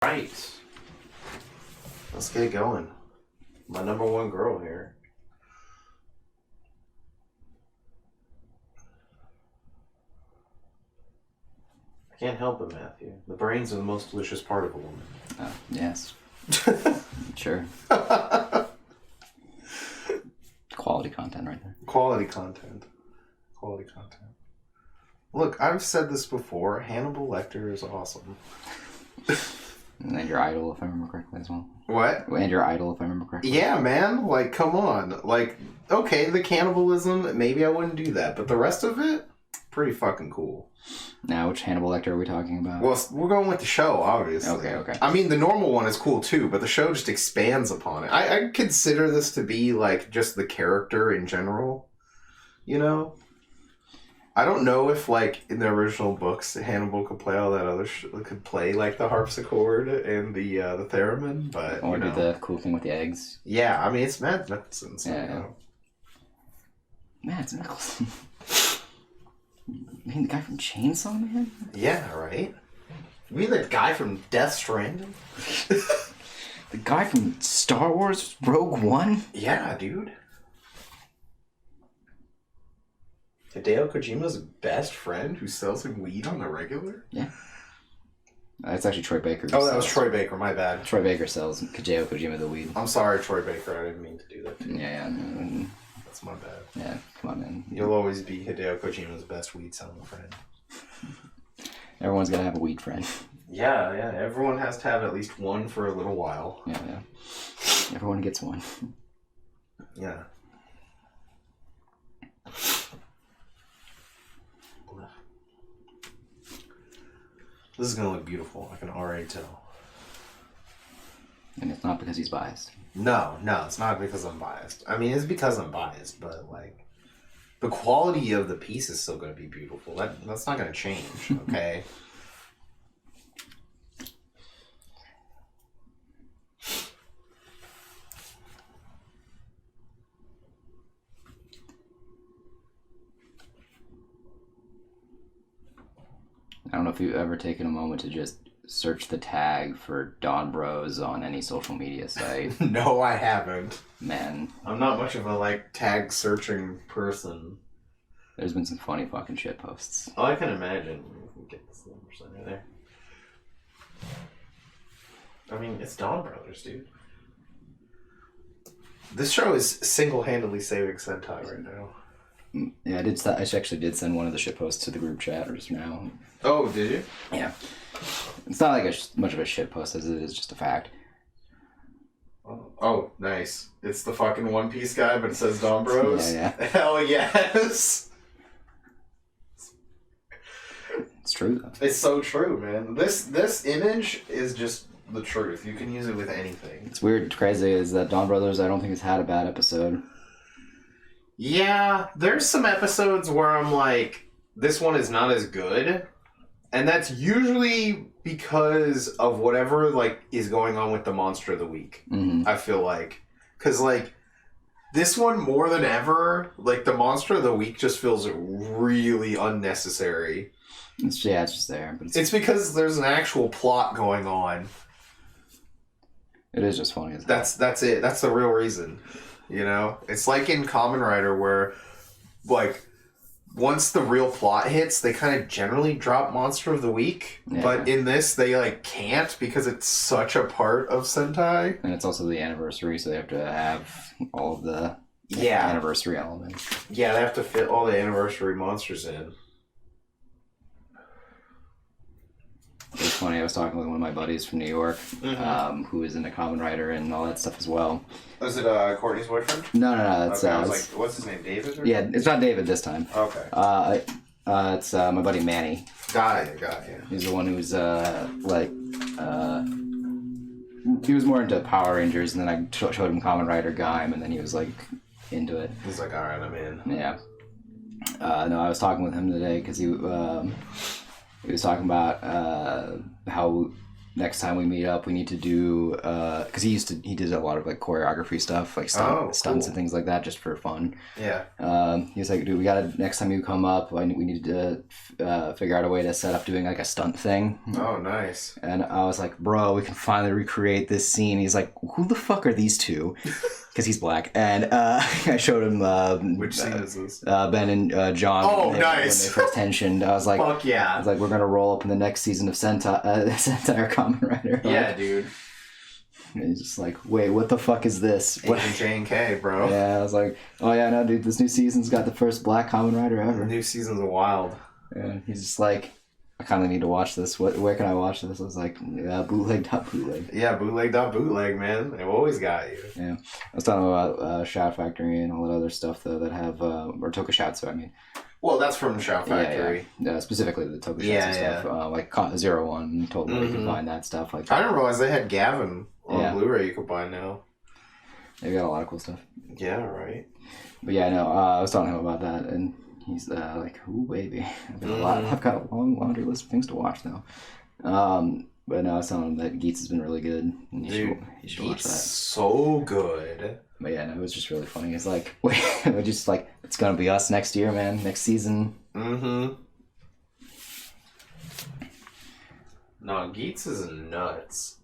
Right. Let's get it going. My number one girl here. I can't help it, Matthew. The brains are the most delicious part of a woman. Yes. Sure. Quality content right there. Quality content. Quality content. Look, I've said this before. Hannibal Lecter is awesome. And your idol, if I remember correctly, as well. What? And your idol, if I remember correctly. Yeah, man. Like, come on. Like, okay, the cannibalism, maybe I wouldn't do that. But the rest of it, pretty fucking cool. Now, which Hannibal Lecter are we talking about? Well, we're going with the show, obviously. Okay. I mean, the normal one is cool, too, but the show just expands upon it. I consider this to be, like, just the character in general. You know? I don't know if, like, in the original books, Hannibal could play all that other could play, like, the harpsichord and the theremin, but, Or do the cool thing with the eggs. Yeah, I mean, it's Mads Mikkelsen, so, Yeah. Mads Mikkelsen. You mean the guy from Chainsaw Man? Yeah, right? You mean the guy from Death Stranding? The guy from Star Wars Rogue One? Yeah, dude. Hideo Kojima's best friend who sells him weed on the regular? Yeah. That's actually Troy Baker. Oh, that was Troy Baker, my bad. Troy Baker sells Hideo Kojima the weed. I'm sorry, Troy Baker, I didn't mean to do that to you. Yeah. That's my bad. Yeah, come on, man. You'll always be Hideo Kojima's best weed selling friend. Everyone's gotta have a weed friend. Yeah, everyone has to have at least one for a little while. Yeah. Everyone gets one. Yeah. This is gonna look beautiful, I can already tell. And it's not because he's biased. No, it's not because I'm biased. I mean, it's because I'm biased, but, like, the quality of the piece is still gonna be beautiful. That's not gonna change, okay? I don't know if you've ever taken a moment to just search the tag for Don Bros on any social media site. No, I haven't. Man. I'm not much of a, like, tag searching person. There's been some funny fucking shit posts. Oh, I can imagine. We can get this number center there. I mean, it's Dawn Brothers, dude. This show is single-handedly saving Sentai right now. Yeah, I actually did send one of the shit posts to the group chat just now. Oh, did you? Yeah. It's not like much of a shit post as it is just a fact. Oh, nice. It's the fucking One Piece guy, but it says Dawn Bros? Yeah. Hell yes! It's true, though. It's so true, man. This image is just the truth. You can use it with anything. It's weird, crazy, is that Dawn Brothers, I don't think, has had a bad episode. Yeah, there's some episodes where I'm like, this one is not as good. And that's usually because of whatever, like, is going on with the Monster of the Week. Mm-hmm. I feel like. Because, like, this one, more than ever, like, the Monster of the Week just feels really unnecessary. It's just there. But It's because there's an actual plot going on. It is just funny. That's it. That's the real reason. You know? It's like in Kamen Rider where, like, once the real plot hits, they kind of generally drop Monster of the Week. Yeah. But in this, they, like, can't because it's such a part of Sentai. And it's also the anniversary, so they have to have all of the anniversary elements. Yeah, they have to fit all the anniversary monsters in. It's funny, I was talking with one of my buddies from New York, who is into Kamen Rider and all that stuff as well. Was it Courtney's boyfriend? No. It's, okay, I was like, what's his name, David? Or? Yeah, it's not David this time. Okay. It's my buddy Manny. Got it. He's the one who's, he was more into Power Rangers, and then I showed him Kamen Rider Gaim, and then he was, like, into it. He's like, alright, I'm in. Yeah. No, I was talking with him today, because he was talking about how next time we meet up, we need to do because he did a lot of like choreography stuff, like stunts cool. and things like that, just for fun. Yeah. He was like, dude, we gotta next time you come up, we need to figure out a way to set up doing like a stunt thing. Oh, nice. And I was like, bro, we can finally recreate this scene. He's like, who the fuck are these two? Because he's black. And I showed him which scene is this? Ben and John. Oh, when nice. When they first tensioned, I was like, fuck yeah. I was like, we're gonna roll up in the next season of Sentai or Kamen Rider. Yeah, dude. And he's just like, wait, what the fuck is this? What? J&K, bro. Yeah, I was like, oh yeah, no, dude, this new season's got the first black Kamen Rider ever. The new season's wild. And he's just like, I kind of need to watch this. Where can I watch this? I was like, bootleg.bootleg. Yeah, bootleg.bootleg, man. They've always got you. Yeah. I was talking about Shout Factory and all that other stuff, though, that have, or Tokusatsu, I mean. Well, that's from Shout Factory. Yeah. Specifically the Tokusatsu stuff. Like Zero One told me where you can find that stuff. Like I didn't realize they had Gavin on Blu-ray you could buy now. They've got a lot of cool stuff. Yeah, right. But yeah, no, I was talking to him about that, and he's like, ooh, baby. I've got a long laundry list of things to watch, though. But no, I was telling him that Geats has been really good. And you should watch that. So good. But yeah, no, it was just really funny. It's like, we're just like, it's going to be us next year, man. Next season. Mm-hmm. No, Geats is nuts.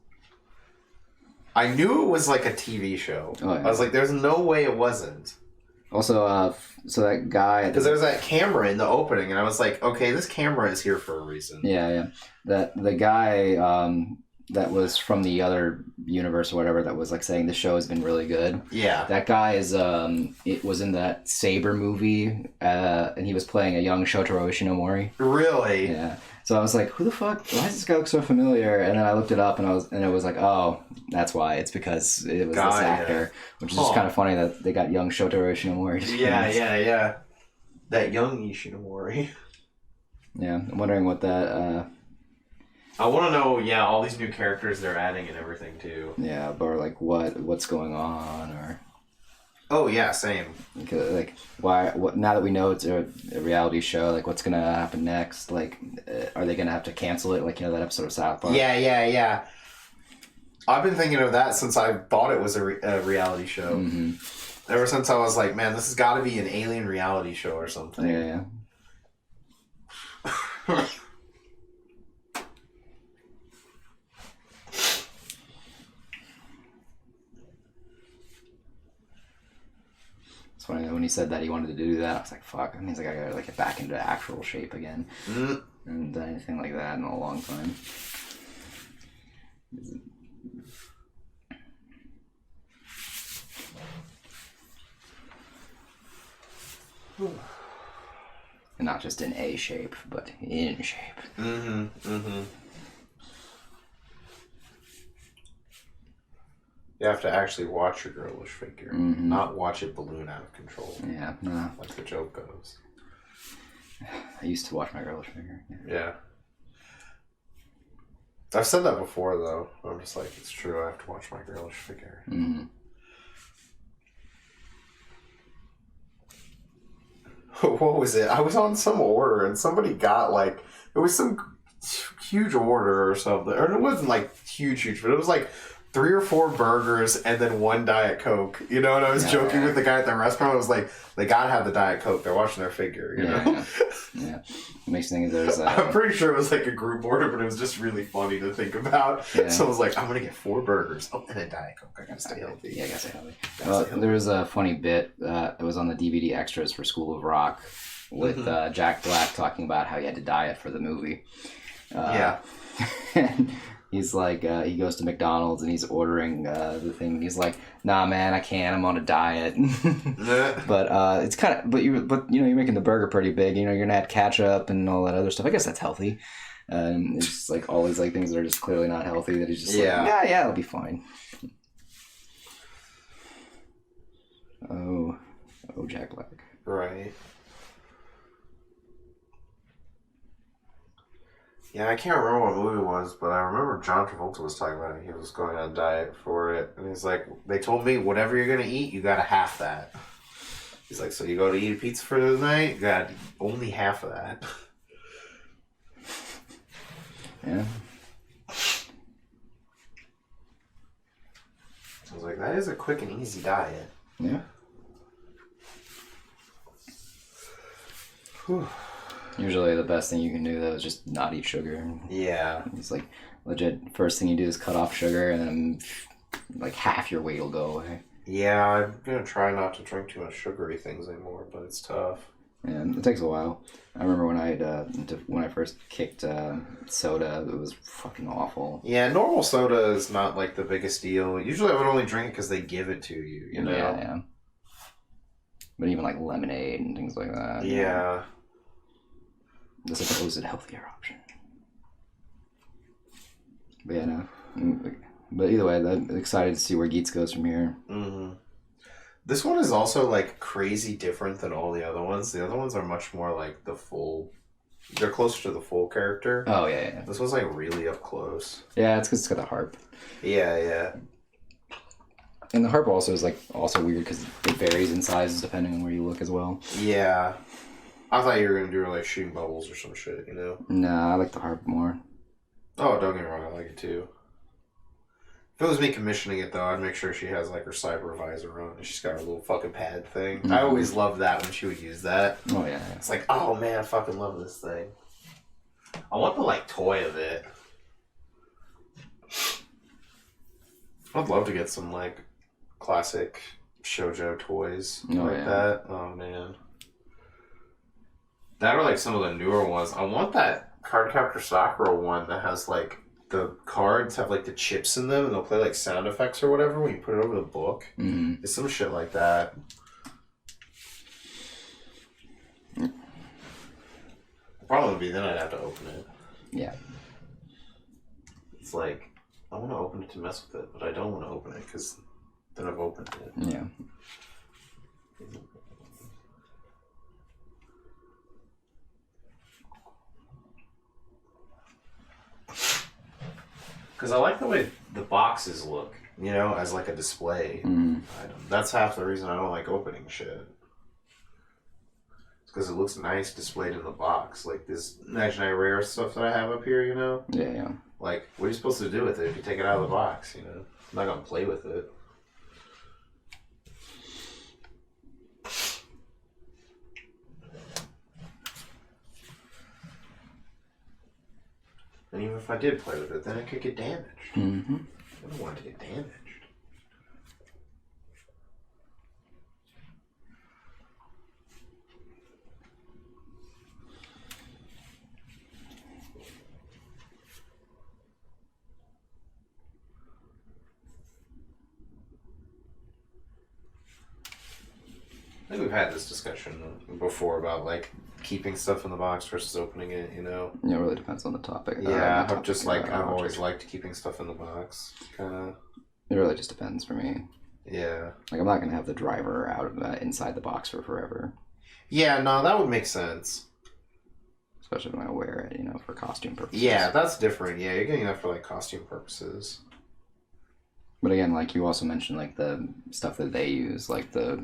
I knew it was like a TV show. Oh, yeah. I was like, there's no way it wasn't. Also, so that guy... Because there was that camera in the opening, and I was like, okay, this camera is here for a reason. Yeah. The guy that was from the other universe or whatever that was like saying the show has been really good. Yeah. That guy is, it was in that Saber movie, and he was playing a young Shotaro Ishinomori. Really? Yeah. So I was like, who the fuck? Why does this guy look so familiar? And then I looked it up, and it was like, oh, that's why. It's because it was this actor, which is just kind of funny that they got young Shotaro Ishinomori. Yeah. That young Ishinomori. Yeah, I'm wondering what that. I want to know, all these new characters they're adding and everything too. Yeah, or like what's going on, or. Oh yeah, same. Like why? What now that we know it's a reality show? Like what's gonna happen next? Like, are they gonna have to cancel it? Like that episode of South Park. Yeah. I've been thinking of that since I thought it was a reality show. Mm-hmm. Ever since I was like, man, this has got to be an alien reality show or something. Yeah. Funny that when he said that he wanted to do that, I was like, fuck, that means I gotta like get back into actual shape again. I haven't done anything like that in a long time. And not just in A shape, but in shape. You have to actually watch your girlish figure, not watch it balloon out of control. Yeah, no. Like the joke goes. I used to watch my girlish figure. Yeah. I've said that before, though. I'm just like, it's true, I have to watch my girlish figure. What was it? I was on some order, and somebody got, like, it was some huge order or something. Or it wasn't, like, huge, but it was, like, 3 or 4 burgers and then 1 Diet Coke. You know, and I was joking with the guy at the restaurant. I was like, they gotta have the Diet Coke. They're watching their figure, you know? Yeah. It makes me think there's... I'm pretty sure it was like a group order, but it was just really funny to think about. Yeah. So I was like, I'm gonna get 4 burgers. Oh, and a Diet Coke. I gotta stay healthy. Yeah, I gotta stay healthy. There was a funny bit that was on the DVD extras for School of Rock with Jack Black talking about how he had to diet for the movie. He's like, he goes to McDonald's and he's ordering the thing. And he's like, nah, man, I can't. I'm on a diet. But it's kind of, but you're making the burger pretty big. You're gonna add ketchup and all that other stuff. I guess that's healthy. It's just like all these like things that are just clearly not healthy. That he's just like, it'll be fine. Oh, Jack Black. Right. Yeah, I can't remember what movie it was, but I remember John Travolta was talking about it. He was going on a diet for it. And he's like, they told me, whatever you're going to eat, you got to half that. He's like, so you go to eat a pizza for the night? You got only half of that. Yeah. like, that is a quick and easy diet. Yeah. Whew. Usually the best thing you can do, though, is just not eat sugar. Yeah. It's like, legit, first thing you do is cut off sugar, and then, like, half your weight will go away. Yeah, I'm going to try not to drink too much sugary things anymore, but it's tough. Yeah, it takes a while. I remember when I first kicked soda, it was fucking awful. Yeah, normal soda is not like the biggest deal. Usually I would only drink it because they give it to you, you know? Yeah. But even like lemonade and things like that. Yeah. It's a supposed healthier option. But yeah, no. But either way, I'm excited to see where Geets goes from here. Mm-hmm. This one is also, like, crazy different than all the other ones. The other ones are much more, like, the full... They're closer to the full character. Oh, yeah. This one's, like, really up close. Yeah, it's because it's got the harp. Yeah. And the harp also is, like, also weird because it varies in sizes depending on where you look as well. Yeah. I thought you were going to do, like, shooting bubbles or some shit, you know? Nah, I like the harp more. Oh, don't get me wrong, I like it, too. If it was me commissioning it, though, I'd make sure she has, like, her cyber visor on and she's got her little fucking pad thing. Mm-hmm. I always loved that when she would use that. Oh, yeah. It's like, oh, man, I fucking love this thing. I want the, like, toy of it. I'd love to get some, like, classic shoujo toys that. Oh, man. That or, like, some of the newer ones. I want that Cardcaptor Sakura one that has, like, the cards have, like, the chips in them, and they'll play, like, sound effects or whatever when you put it over the book. Mm-hmm. It's some shit like that. The problem would be then I'd have to open it. Yeah. It's like, I want to open it to mess with it, but I don't want to open it, because then I've opened it. Yeah. Because I like the way the boxes look, you know, as like a display item. That's half the reason I don't like opening shit. It's because it looks nice displayed in the box. Like this Imaginary Rare stuff that I have up here, you know? Yeah. Like, what are you supposed to do with it if you take it out of the box, you know? I'm not going to play with it. And even if I did play with it, then it could get damaged. Mm-hmm. I don't want it to get damaged. I think we've had this discussion before about, like, keeping stuff in the box versus opening it, you know? Yeah, it really depends on the topic. Yeah, I've always liked keeping stuff in the box, kind of. It really just depends for me. Yeah. Like, I'm not going to have the driver out of inside the box for forever. Yeah, no, that would make sense. Especially when I wear it, you know, for costume purposes. Yeah, that's different. Yeah, you're getting that for, like, costume purposes. But again, like you also mentioned, like the stuff that they use, like the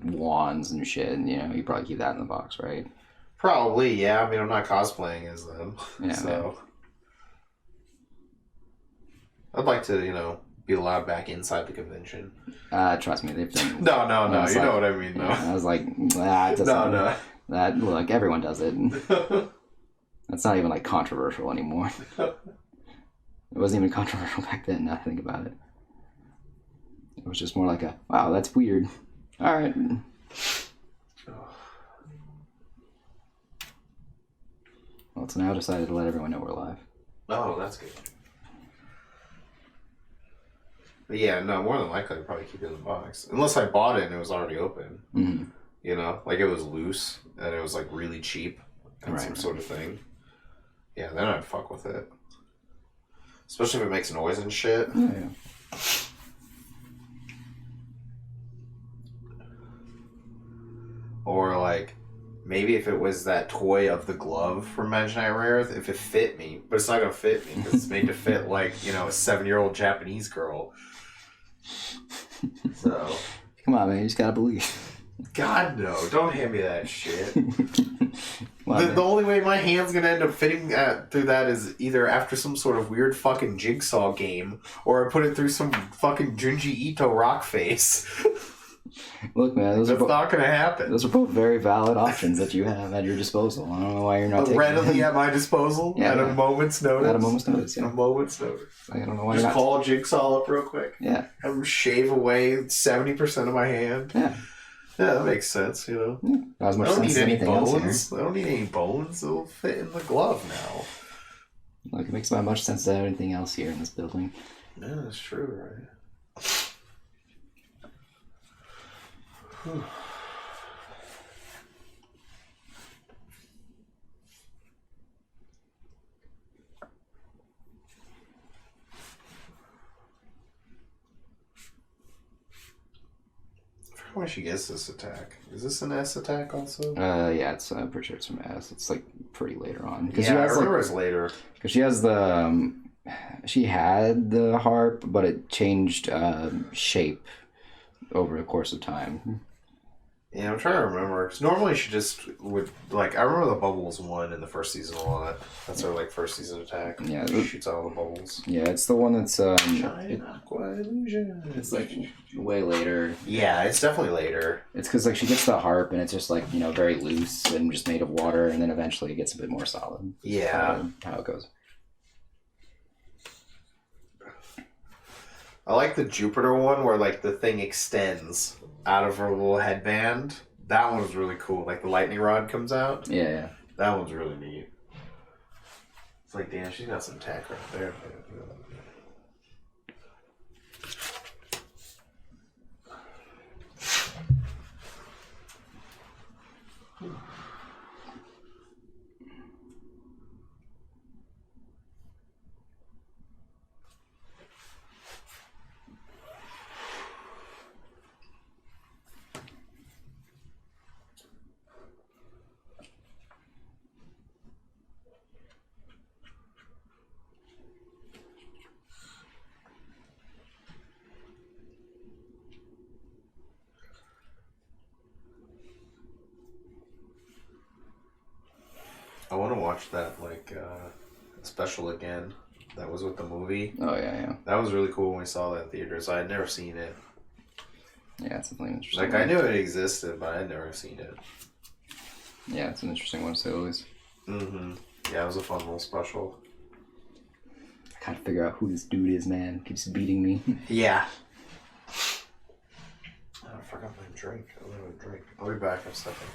wands and shit, and, you know, you probably keep that in the box, right? Probably, yeah. I mean, I'm not cosplaying as them, yeah, so I'd like to, you know, be allowed back inside the convention. Trust me, they've done. No. You know what I mean, though. Yeah, I was like, no. That look, everyone does it. That's not even like controversial anymore. It wasn't even controversial back then. Now I think about it. It was just more like a, wow, that's weird. All right. Well, so now I decided to let everyone know we're live. Oh, that's good. But yeah, no, more than likely I'd probably keep it in the box. Unless I bought it and it was already open. Mm-hmm. You know, like it was loose and it was like really cheap and some sort of thing. Yeah, then I'd fuck with it. Especially if it makes noise and shit. Yeah. Or like, maybe if it was that toy of the glove from Imaginary Rare, if it fit me, but it's not gonna fit me because it's made to fit like, you know, a 7-year-old Japanese girl. So, come on, man, you just gotta believe. God no! Don't hand me that shit. The only way my hand's gonna end up fitting through that is either after some sort of weird fucking jigsaw game, or I put it through some fucking Junji Ito rock face. Look, man, that's not gonna happen. Those are both very valid options that you have at your disposal. I don't know why you're not taking readily at my disposal at a moment's notice. At a moment's notice, yeah. A moment's notice. I don't know why. Just call Jigsaw up real quick. Yeah. Have him shave away 70% of my hand. Yeah. Yeah, that makes sense, you know. Yeah. Not as much I don't sense need as any anything bones. else here. I don't need any bones. It'll fit in the glove now. Like, it makes about much sense as anything else here in this building. Yeah, that's true, right? Whew. When she gets this attack, is this an S attack also? Yeah, it's I'm pretty sure it's from S. It's like pretty later on. Yeah, I remember it's later. Because she has the she had the harp, but it changed shape over the course of time. Yeah, I'm trying to remember. Because normally she just would, like, I remember the bubbles one in the first season a lot. That's her, like, first season attack. Yeah. She shoots out all the bubbles. Yeah, it's the one that's, Shine Aqua Illusion. It's, like, way later. Yeah, it's definitely later. It's because, like, she gets the harp, and it's just, like, you know, very loose and just made of water, and then eventually it gets a bit more solid. Yeah. How it goes. I like the Jupiter one where, like, the thing extends out of her little headband. That one was really cool. Like, the lightning rod comes out. Yeah. That one's really neat. It's like, damn, she's got some tech right there. I want to watch that, like, special again. That was with the movie. Oh, yeah. That was really cool when we saw that in theaters. I had never seen it. Yeah, it's definitely interesting. Like, I knew it existed, but I had never seen it. Yeah, it's an interesting one to say the least. Mm-hmm. Yeah, it was a fun little special. I gotta figure out who this dude is, man. Keeps beating me. Yeah. Oh, I forgot my drink. I don't have a drink. I'll be back in a second.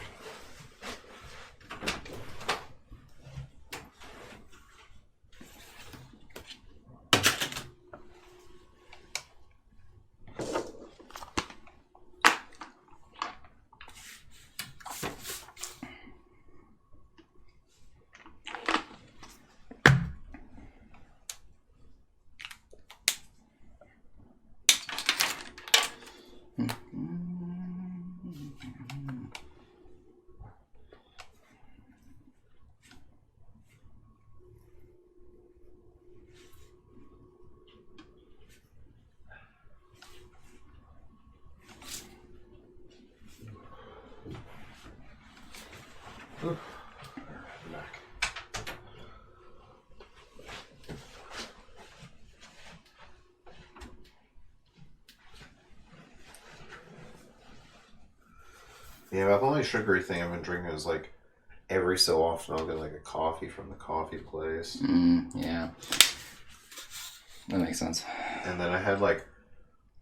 Yeah, but the only sugary thing I've been drinking is like every so often I'll get like a coffee from the coffee place. Yeah. That makes sense. And then I had like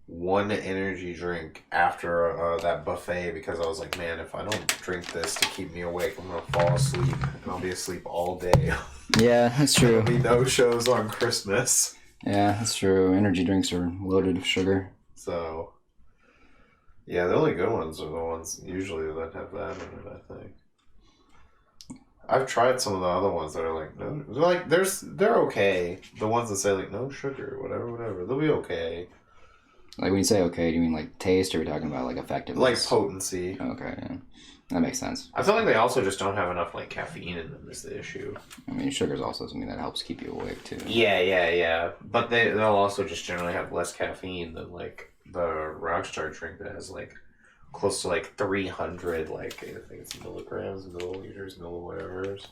one energy drink after that buffet because I was like, man, if I don't drink this to keep me awake, I'm going to fall asleep and I'll be asleep all day. Yeah, that's true. There'll be no shows on Christmas. Yeah, that's true. Energy drinks are loaded with sugar. So, yeah, the only good ones are the ones usually that have that in it, I think. I've tried some of the other ones that are like, no, like, they're okay. The ones that say like, no sugar, whatever, they'll be okay. Like, when you say okay, do you mean like taste, or are we talking about like effectiveness? Like potency. Okay, yeah. That makes sense. I feel like they also just don't have enough like caffeine in them is the issue. I mean, sugar is also something that helps keep you awake too. Yeah. But they'll also just generally have less caffeine than like the Rockstar drink that has like close to like 300, like I think it's milligrams, milliliters, whatevers.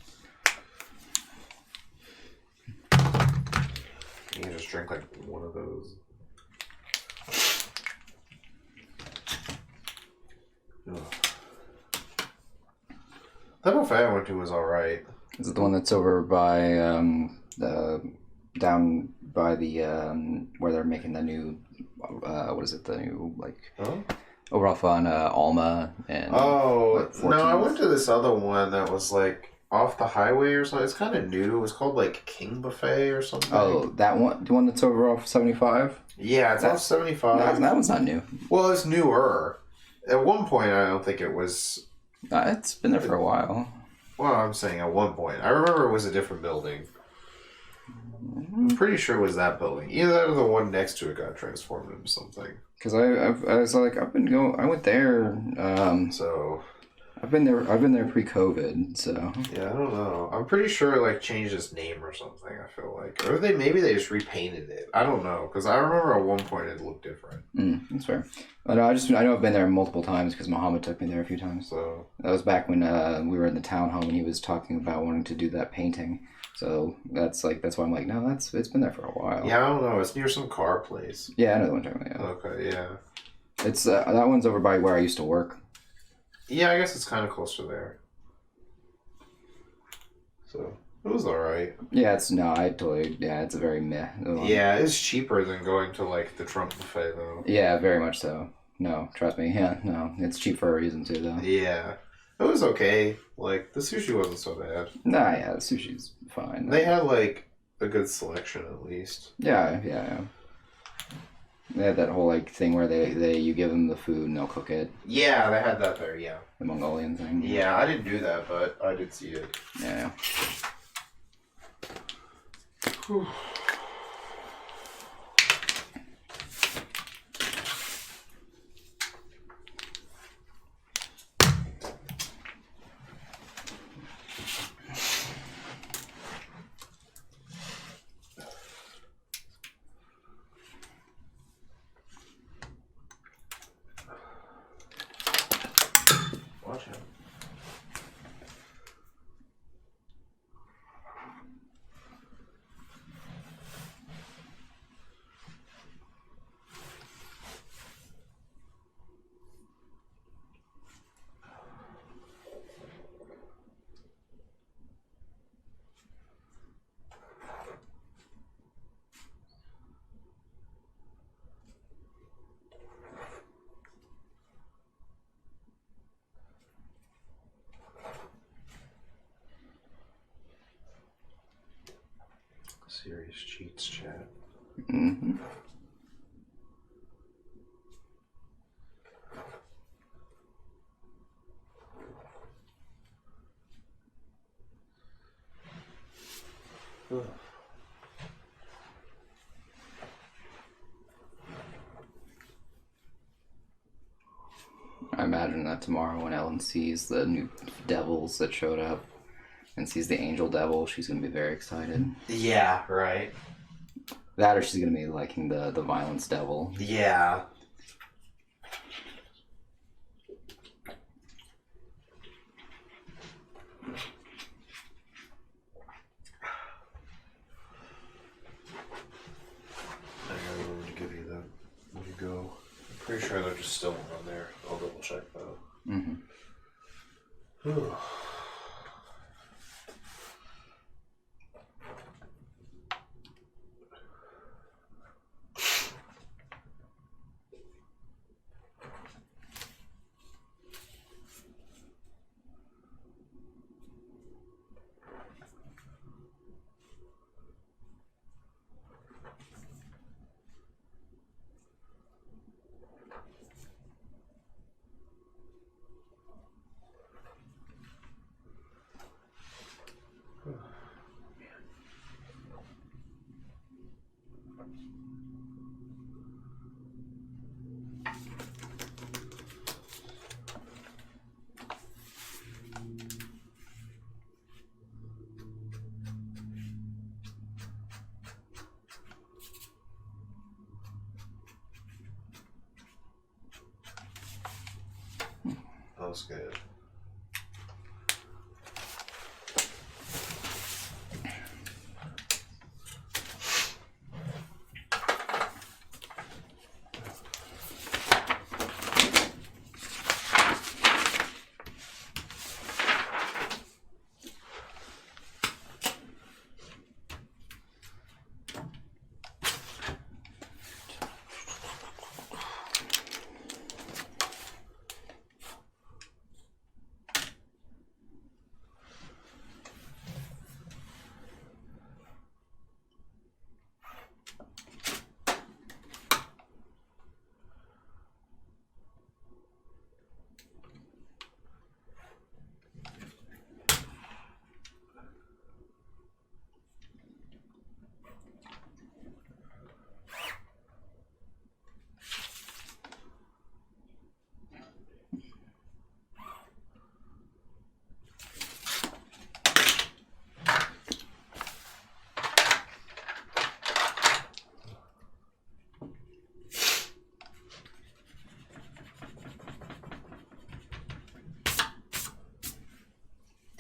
You can just drink like one of those. Ugh. That buffet I went to was alright. Is it the one that's over by down by the where they're making the new what is it, the new like over off on Alma and no, I went to this other one that was like off the highway or something. It's kind of new. It was called like King Buffet or something. Oh, that one, the one that's over off 75. Yeah, it's off 75. That one's not new. Well, it's newer. At one point, I don't think it was. It's been there for a while. Well, I'm saying at one point. I remember it was a different building. I'm pretty sure it was that building. Either that or the one next to it got transformed into something. Because I was like, I went there. So I've been there pre-COVID. So yeah, I don't know. I'm pretty sure it like changed its name or something. I feel like, or maybe they just repainted it. I don't know, because I remember at one point it looked different. That's fair. But I know I've been there multiple times because Muhammad took me there a few times. So that was back when we were in the townhome and he was talking about wanting to do that painting. So that's why I'm like, no, it's been there for a while. Yeah, I don't know. It's near some car place. Yeah, I know the one you're talking about. Okay, yeah. It's that one's over by where I used to work. Yeah, I guess it's kind of close to there. So it was alright. Yeah, it's a very meh. Yeah, it's cheaper than going to like the Trump buffet though. Yeah, very much so. No, trust me. Yeah, no, it's cheap for a reason too, though. Yeah, it was okay. Like the sushi wasn't so bad. Nah, yeah, the sushi's fine. They had like a good selection at least. Yeah. They had that whole like thing where you give them the food and they'll cook it. Yeah, they had that there. Yeah, the Mongolian thing. Yeah, I didn't do that, but I did see it. Yeah. Whew. Watch out. Serious cheats, chat. Mm-hmm. Ugh. I imagine that tomorrow when Ellen sees the new devils that showed up and sees the angel devil, she's going to be very excited. Yeah, right. That or she's going to be liking the violence devil. Yeah. I gotta remember to give you that when you go. I'm pretty sure they're just still on there. I'll double check though. Mm-hmm. was good.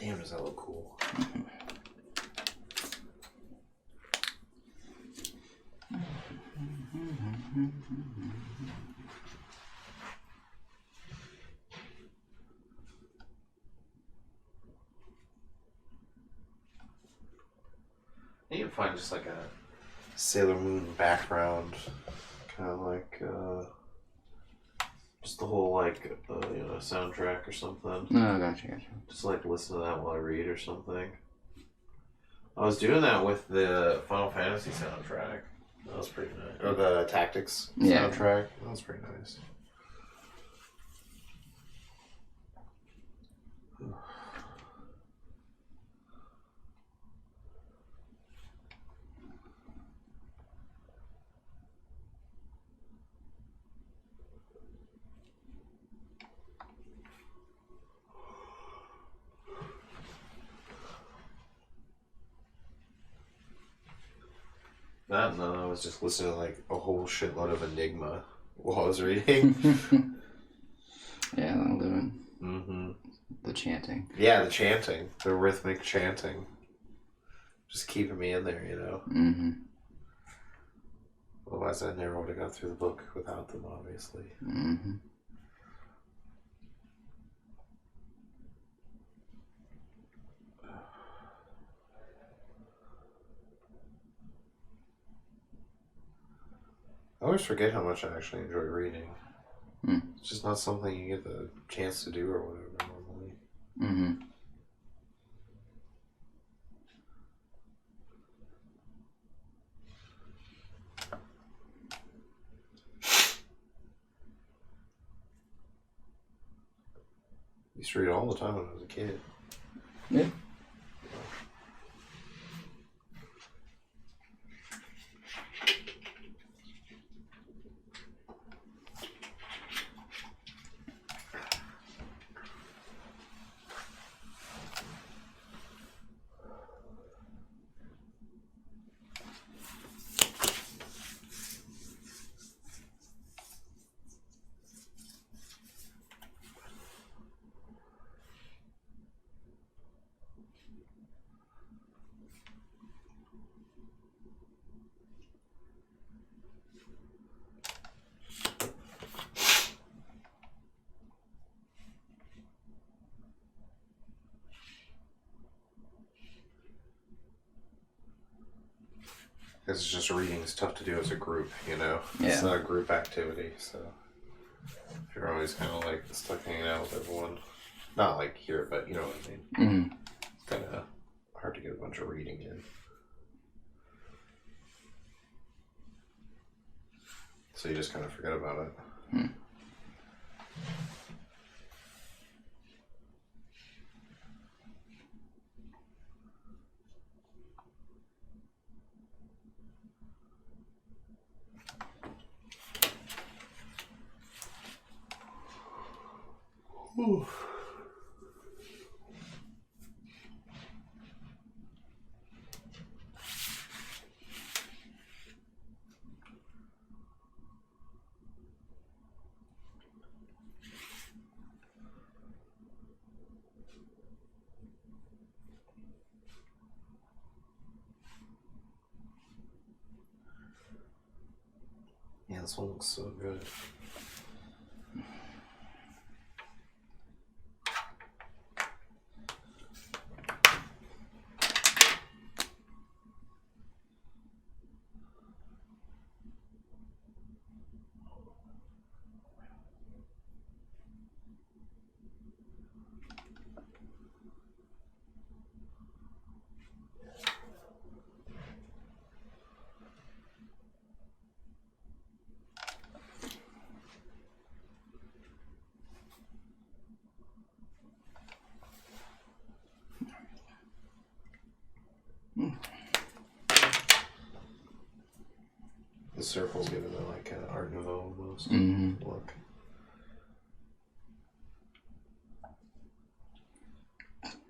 Damn, does that look cool? You can find just like a Sailor Moon background, kind of like just the whole like soundtrack or something. Oh, gotcha. Just like listen to that while I read or something. I was doing that with the Final Fantasy soundtrack. That was pretty nice. Or the Tactics soundtrack. That was pretty nice. No, I was just listening to like a whole shitload of Enigma while I was reading. Yeah, that'll do it. Mm-hmm. The chanting. Yeah, the chanting. The rhythmic chanting. Just keeping me in there, Mm-hmm. Otherwise, I never would have got through the book without them, obviously. Mm-hmm. I always forget how much I actually enjoy reading. Mm. It's just not something you get the chance to do or whatever normally. Mm-hmm. I used to read all the time when I was a kid. Yeah. Because it's just reading is tough to do as a group, Yeah. It's not a group activity, so if you're always kind of like stuck hanging out with everyone, not like here, but you know what I mean. Mm-hmm. It's kind of hard to get a bunch of reading in. So you just kind of forget about it. Hmm. Ooh. this one looks so good. The circle's giving it like an Art Nouveau almost look.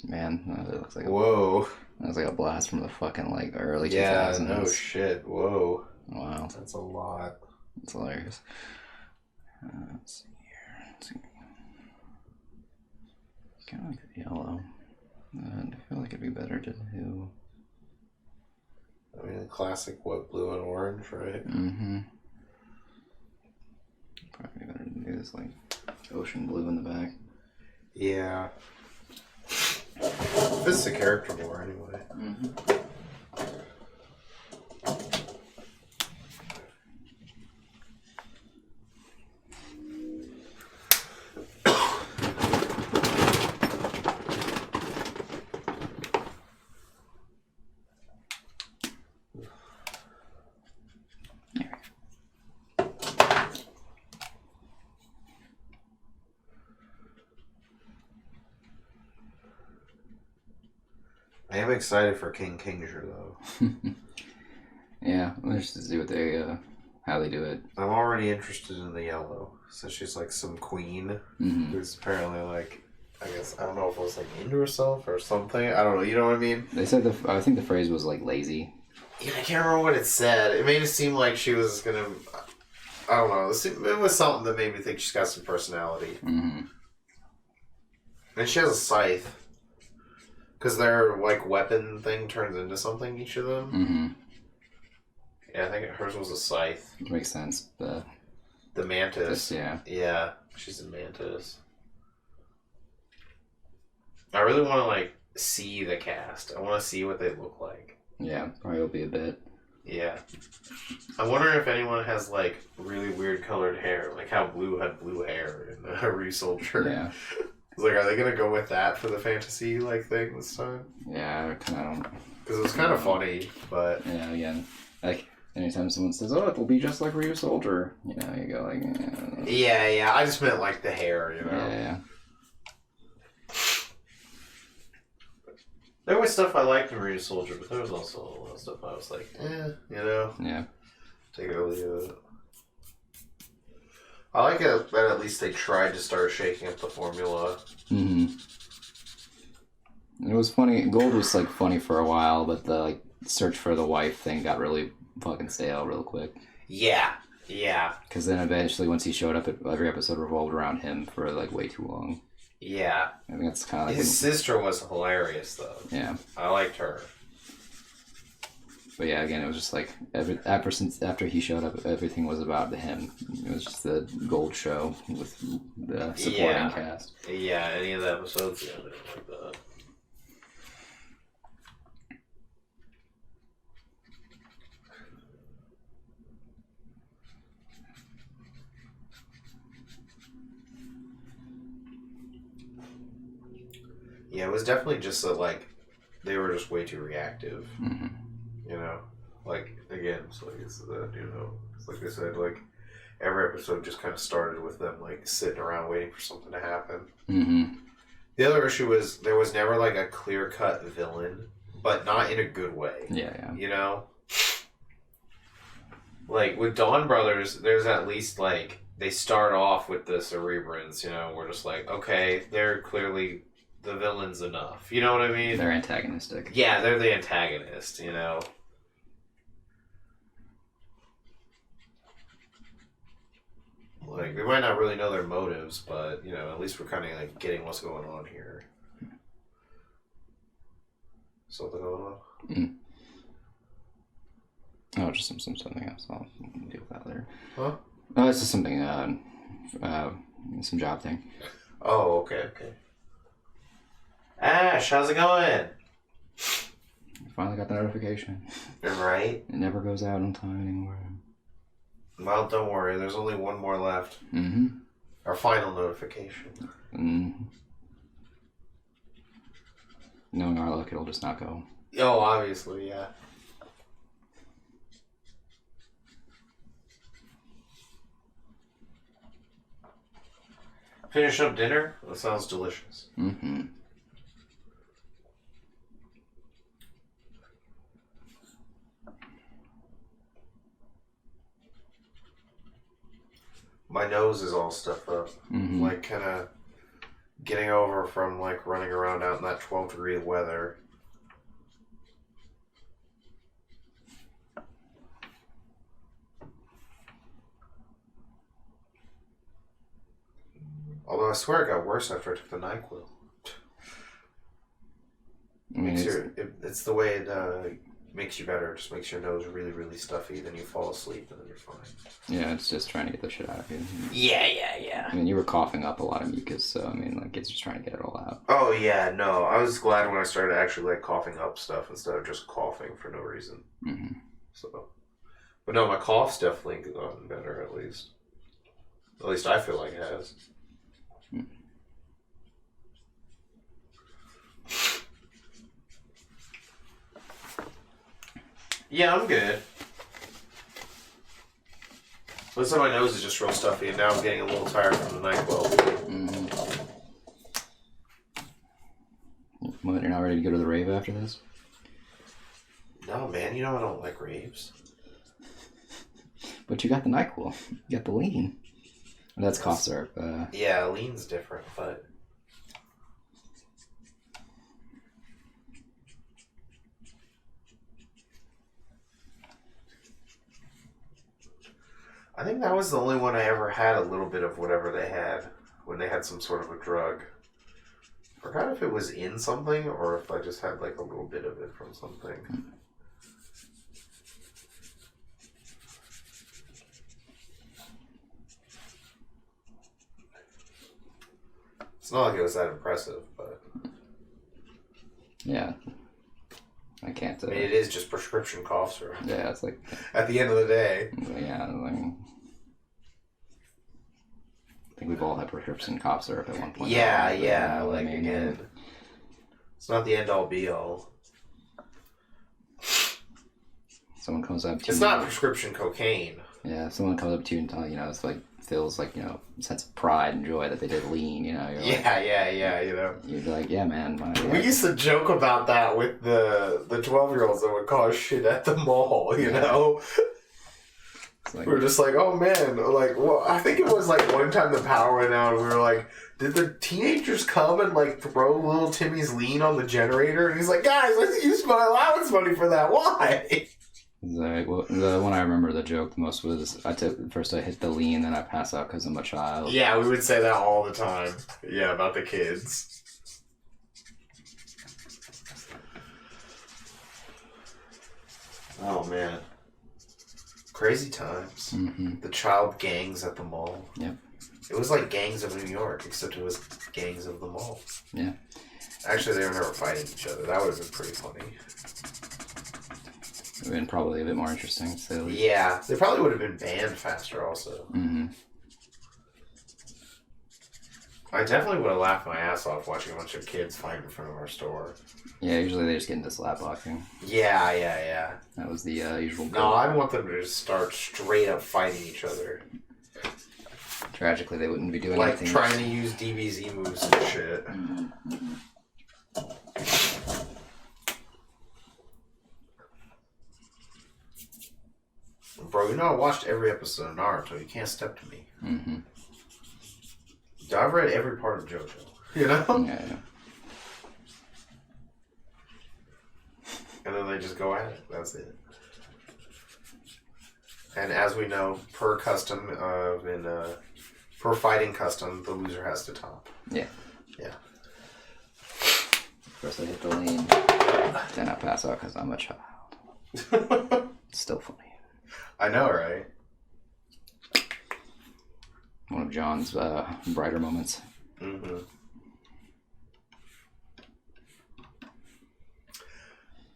Man, that looks like whoa. That was like a blast from the fucking like early 2000s. Yeah, no shit. Whoa. Wow. That's a lot. That's hilarious. Let's see here. Let's see. Kind of like the yellow. I feel like it'd be better to do. I mean, the classic, blue and orange, right? Mm-hmm. Probably better to do this, like, ocean blue in the back. Yeah. Fits the character more, anyway. Mm-hmm. I am excited for King Kingshire, though. Yeah, let's just see what they, how they do it. I'm already interested in the yellow. So she's like some queen who's apparently like, I guess, I don't know if it was like into herself or something. I don't know, you know what I mean? They said, I think the phrase was like lazy. Yeah, I can't remember what it said. It made it seem like she was gonna, I don't know, it was something that made me think she's got some personality. Mm-hmm. And she has a scythe. Because their, like, weapon thing turns into something, each of them. Mm-hmm. Yeah, I think hers was a scythe. Which makes sense. The mantis. Yeah. Yeah, she's a mantis. I really want to, like, see the cast. I want to see what they look like. Yeah, probably will be a bit. Yeah. I wonder if anyone has, like, really weird colored hair. Like how Blue had blue hair in the Re-Soldier. Yeah. Like, are they gonna go with that for the fantasy like thing this time? Yeah, I kind of don't. Because it was kind of funny, but yeah, again, like anytime someone says, "Oh, it will be just like Re-Soldier," you know, you go like, yeah. I just meant like the hair, you know. Yeah. There was stuff I liked in Re-Soldier, but there was also a lot of stuff I was like, you know. Yeah. Take it or leave it. I like it that at least they tried to start shaking up the formula. Mm-hmm. It was funny. Gold was like funny for a while, but the like search for the wife thing got really fucking stale real quick. Yeah. Because then eventually, once he showed up, every episode revolved around him for like way too long. Yeah. I think that's kind of like his sister was hilarious though. Yeah. I liked her. But yeah, again, it was just like after he showed up, everything was about him. It was just the Gold show with the supporting cast. Yeah, any of the episodes, yeah, they were like that. Yeah, it was definitely just that, like, they were just way too reactive. Mm-hmm. You know? Like, again, so like it's like I said, like, every episode just kind of started with them, like, sitting around waiting for something to happen. Mm-hmm. The other issue was there was never, like, a clear-cut villain, but not in a good way. Yeah. You know? Like, with Dawn Brothers, there's at least, like, they start off with the Cerebrans, you know? We're just like, okay, they're clearly the villains enough. You know what I mean? They're antagonistic. Yeah, they're the antagonist, you know? Like, we might not really know their motives, but, you know, at least we're kind of, like, getting what's going on here. Something going on? Oh, just something else. I'll deal with that later. Huh? Oh, it's just something, some job thing. Oh, okay. Ash, how's it going? Finally got the notification. Right? It never goes out on time anymore. Well, don't worry. There's only one more left. Mm-hmm. Our final notification. Mm-hmm. Knowing our luck, it'll just not go. Oh, obviously, yeah. Finish up dinner? That sounds delicious. Mm-hmm. My nose is all stuffed up. Mm-hmm. Like, kind of getting over from, like, running around out in that 12-degree weather. Although I swear it got worse after I took the NyQuil. I mean, it's the way it makes you better. It just makes your nose really, really stuffy. Then you fall asleep and then you're fine. Yeah, it's just trying to get the shit out of you. Yeah. I mean, you were coughing up a lot of mucus, so I mean, like, it's just trying to get it all out. Oh, yeah, no. I was glad when I started actually, like, coughing up stuff instead of just coughing for no reason. Mm-hmm. So, but no, my cough's definitely gotten better, at least. At least I feel like it has. Yeah, I'm good. Listen, my nose is just real stuffy, and now I'm getting a little tired from the NyQuil. Mm-hmm. What, you're not ready to go to the rave after this? No, man, you know I don't like raves. But you got the NyQuil. You got the lean. That's cough syrup. Yeah, lean's different, but... I think that was the only one I ever had a little bit of whatever they had when they had some sort of a drug. I forgot if it was in something or if I just had like a little bit of it from something. It's not like it was that impressive, but... Yeah. I can't... I mean, it is just prescription cough syrup. Yeah, it's like... At the end of the day. Yeah, like... I think we've all had prescription cough syrup at one point. Yeah, like, again... It's not the end-all, be-all. Someone comes up to you... It's not prescription cocaine. Yeah, someone comes up to you and tells you know, it's like... feels like, you know, a sense of pride and joy that they did lean, you know. You're like, yeah, you know. You're like, yeah, man. We used to joke about that with the 12-year-olds that would cause shit at the mall, you know? Like, we were just like, oh man, like, well, I think it was like one time the power went out and we were like, did the teenagers come and like throw little Timmy's lean on the generator? And he's like, guys, let's use my allowance money for that. Why? Like, well, the one I remember the joke the most was first I hit the lean, then I pass out because I'm a child. Yeah, we would say that all the time. Yeah, about the kids. Oh man, crazy times. Mm-hmm. The child gangs at the mall. Yep. It was like gangs of New York, except it was gangs of the mall. Yeah. Actually, they were never fighting each other. That would have been pretty funny. It would have been probably a bit more interesting. So yeah, they probably would have been banned faster also. Mm-hmm. I definitely would have laughed my ass off watching a bunch of kids fight in front of our store. Yeah, usually they just get into slap boxing. Yeah. That was the usual goal. No, I want them to just start straight up fighting each other. Tragically, they wouldn't be doing like anything. Like trying to use DBZ moves and shit. Mm-hmm. Bro, you know I watched every episode of Naruto. You can't step to me. Mm-hmm. I've read every part of JoJo. You know? Yeah. And then they just go at it. That's it. And as we know, per custom, per fighting custom, the loser has to top. Yeah. Yeah. First I hit the lean, then I pass out because I'm a child. It's still funny. I know, right? One of John's brighter moments. Mm-hmm.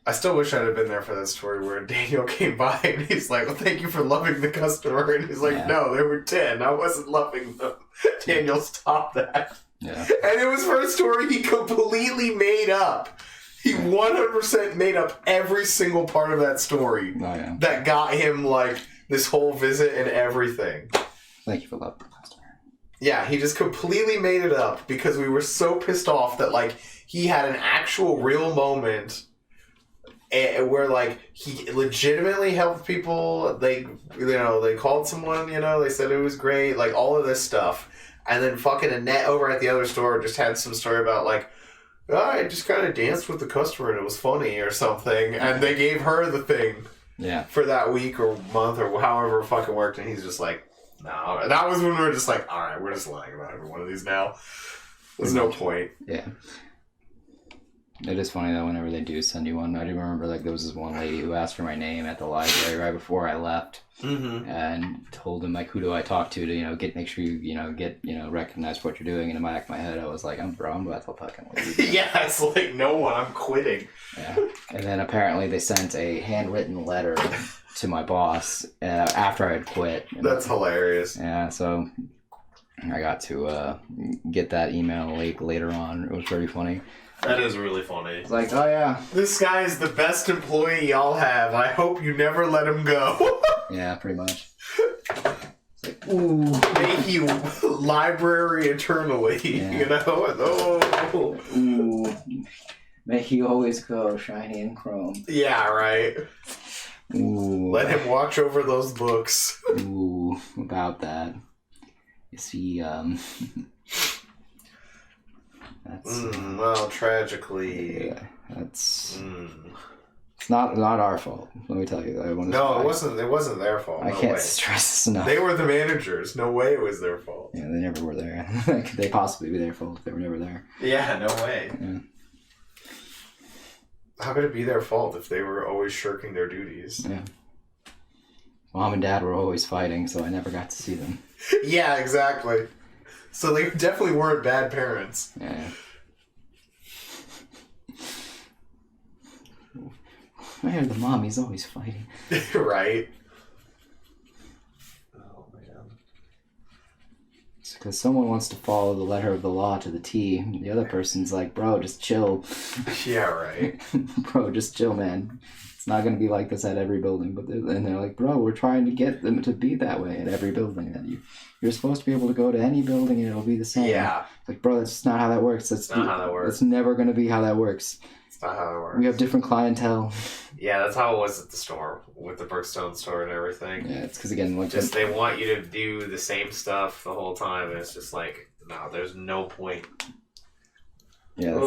I still wish I'd have been there for that story where Daniel came by and he's like, well, thank you for loving the customer. And he's like, no, there were 10. I wasn't loving them. Daniel, stop that. Yeah. And it was for a story he completely made up. He 100% made up every single part of that story that got him, like, this whole visit and everything. Thank you for loving the customer. Yeah, he just completely made it up because we were so pissed off that, like, he had an actual real moment where, like, he legitimately helped people. They called someone, they said it was great, like, all of this stuff. And then fucking Annette over at the other store just had some story about, like, oh, I just kind of danced with the customer and it was funny or something. And they gave her the thing for that week or month or however it fucking worked. And he's just like, no. And that was when we were just like, all right, we're just lying about every one of these now. There's no point. Yeah. It is funny though whenever they do send you one. I do remember like there was this one lady who asked for my name at the library right before I left, and told him like who do I talk to make sure you get recognize what you're doing. And in the back of my head I was like, I'm about to fucking leave. Yeah, it's like no one. I'm quitting. Yeah, and then apparently they sent a handwritten letter to my boss after I had quit. That's hilarious. Yeah, so I got to get that email later on. It was pretty funny. That is really funny. It's like, oh yeah. This guy is the best employee y'all have. I hope you never let him go. Yeah, pretty much. It's like, ooh. Make you library eternally, Oh. Ooh. May he always go shiny and chrome. Yeah, right. Ooh. Let him watch over those books. Ooh, about that. You see, that's well, tragically. Yeah, that's it's not our fault. Let me tell you. It wasn't. It wasn't their fault. I can't stress this enough. They were the managers. No way it was their fault. Yeah, they never were there. Could they possibly be their fault if they were never there? Yeah, no way. Yeah. How could it be their fault if they were always shirking their duties? Yeah. Mom and Dad were always fighting, so I never got to see them. Yeah, exactly. So they definitely weren't bad parents. Yeah. I heard the mommy's always fighting. Right. Oh, man. It's because someone wants to follow the letter of the law to the T. The other person's like, bro, just chill. Yeah, right. Bro, just chill, man. It's not going to be like this at every building. And they're like, bro, we're trying to get them to be that way at every building. That you're supposed to be able to go to any building and it'll be the same. Yeah. It's like, bro, that's not how that works. That's not how that works. It's never going to be how that works. It's not how it works. We have different clientele. Yeah, that's how it was at the store, with the Brookstone store and everything. Yeah, it's because, again, like they want you to do the same stuff the whole time, and it's just like, no, there's no point. Yeah,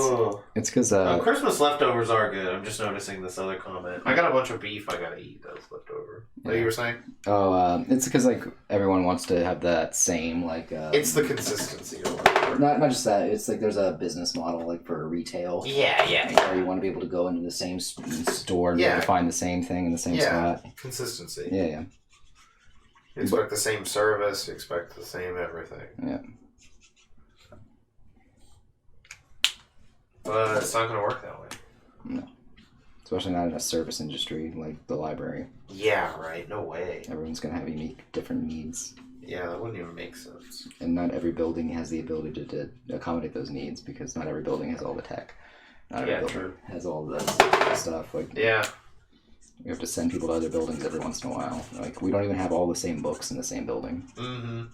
it's because... Christmas leftovers are good. I'm just noticing this other comment. I got a bunch of beef I gotta eat that was left over. What you were saying? Oh, it's because, like, everyone wants to have that same, like... it's the consistency. Not just that. It's like there's a business model, like, for retail. Yeah. Where you want to be able to go into the same store and be able to find the same thing in the same spot. Consistency. Yeah. You expect the same service. You expect the same everything. Yeah. But it's not going to work that way. No. Especially not in a service industry like the library. Yeah, right. No way. Everyone's going to have unique, different needs. Yeah, that wouldn't even make sense. And not every building has the ability to accommodate those needs because not every building has all the tech. Not every building has all the stuff. Like, yeah. We have to send people to other buildings every once in a while. Like, we don't even have all the same books in the same building. Mm-hmm.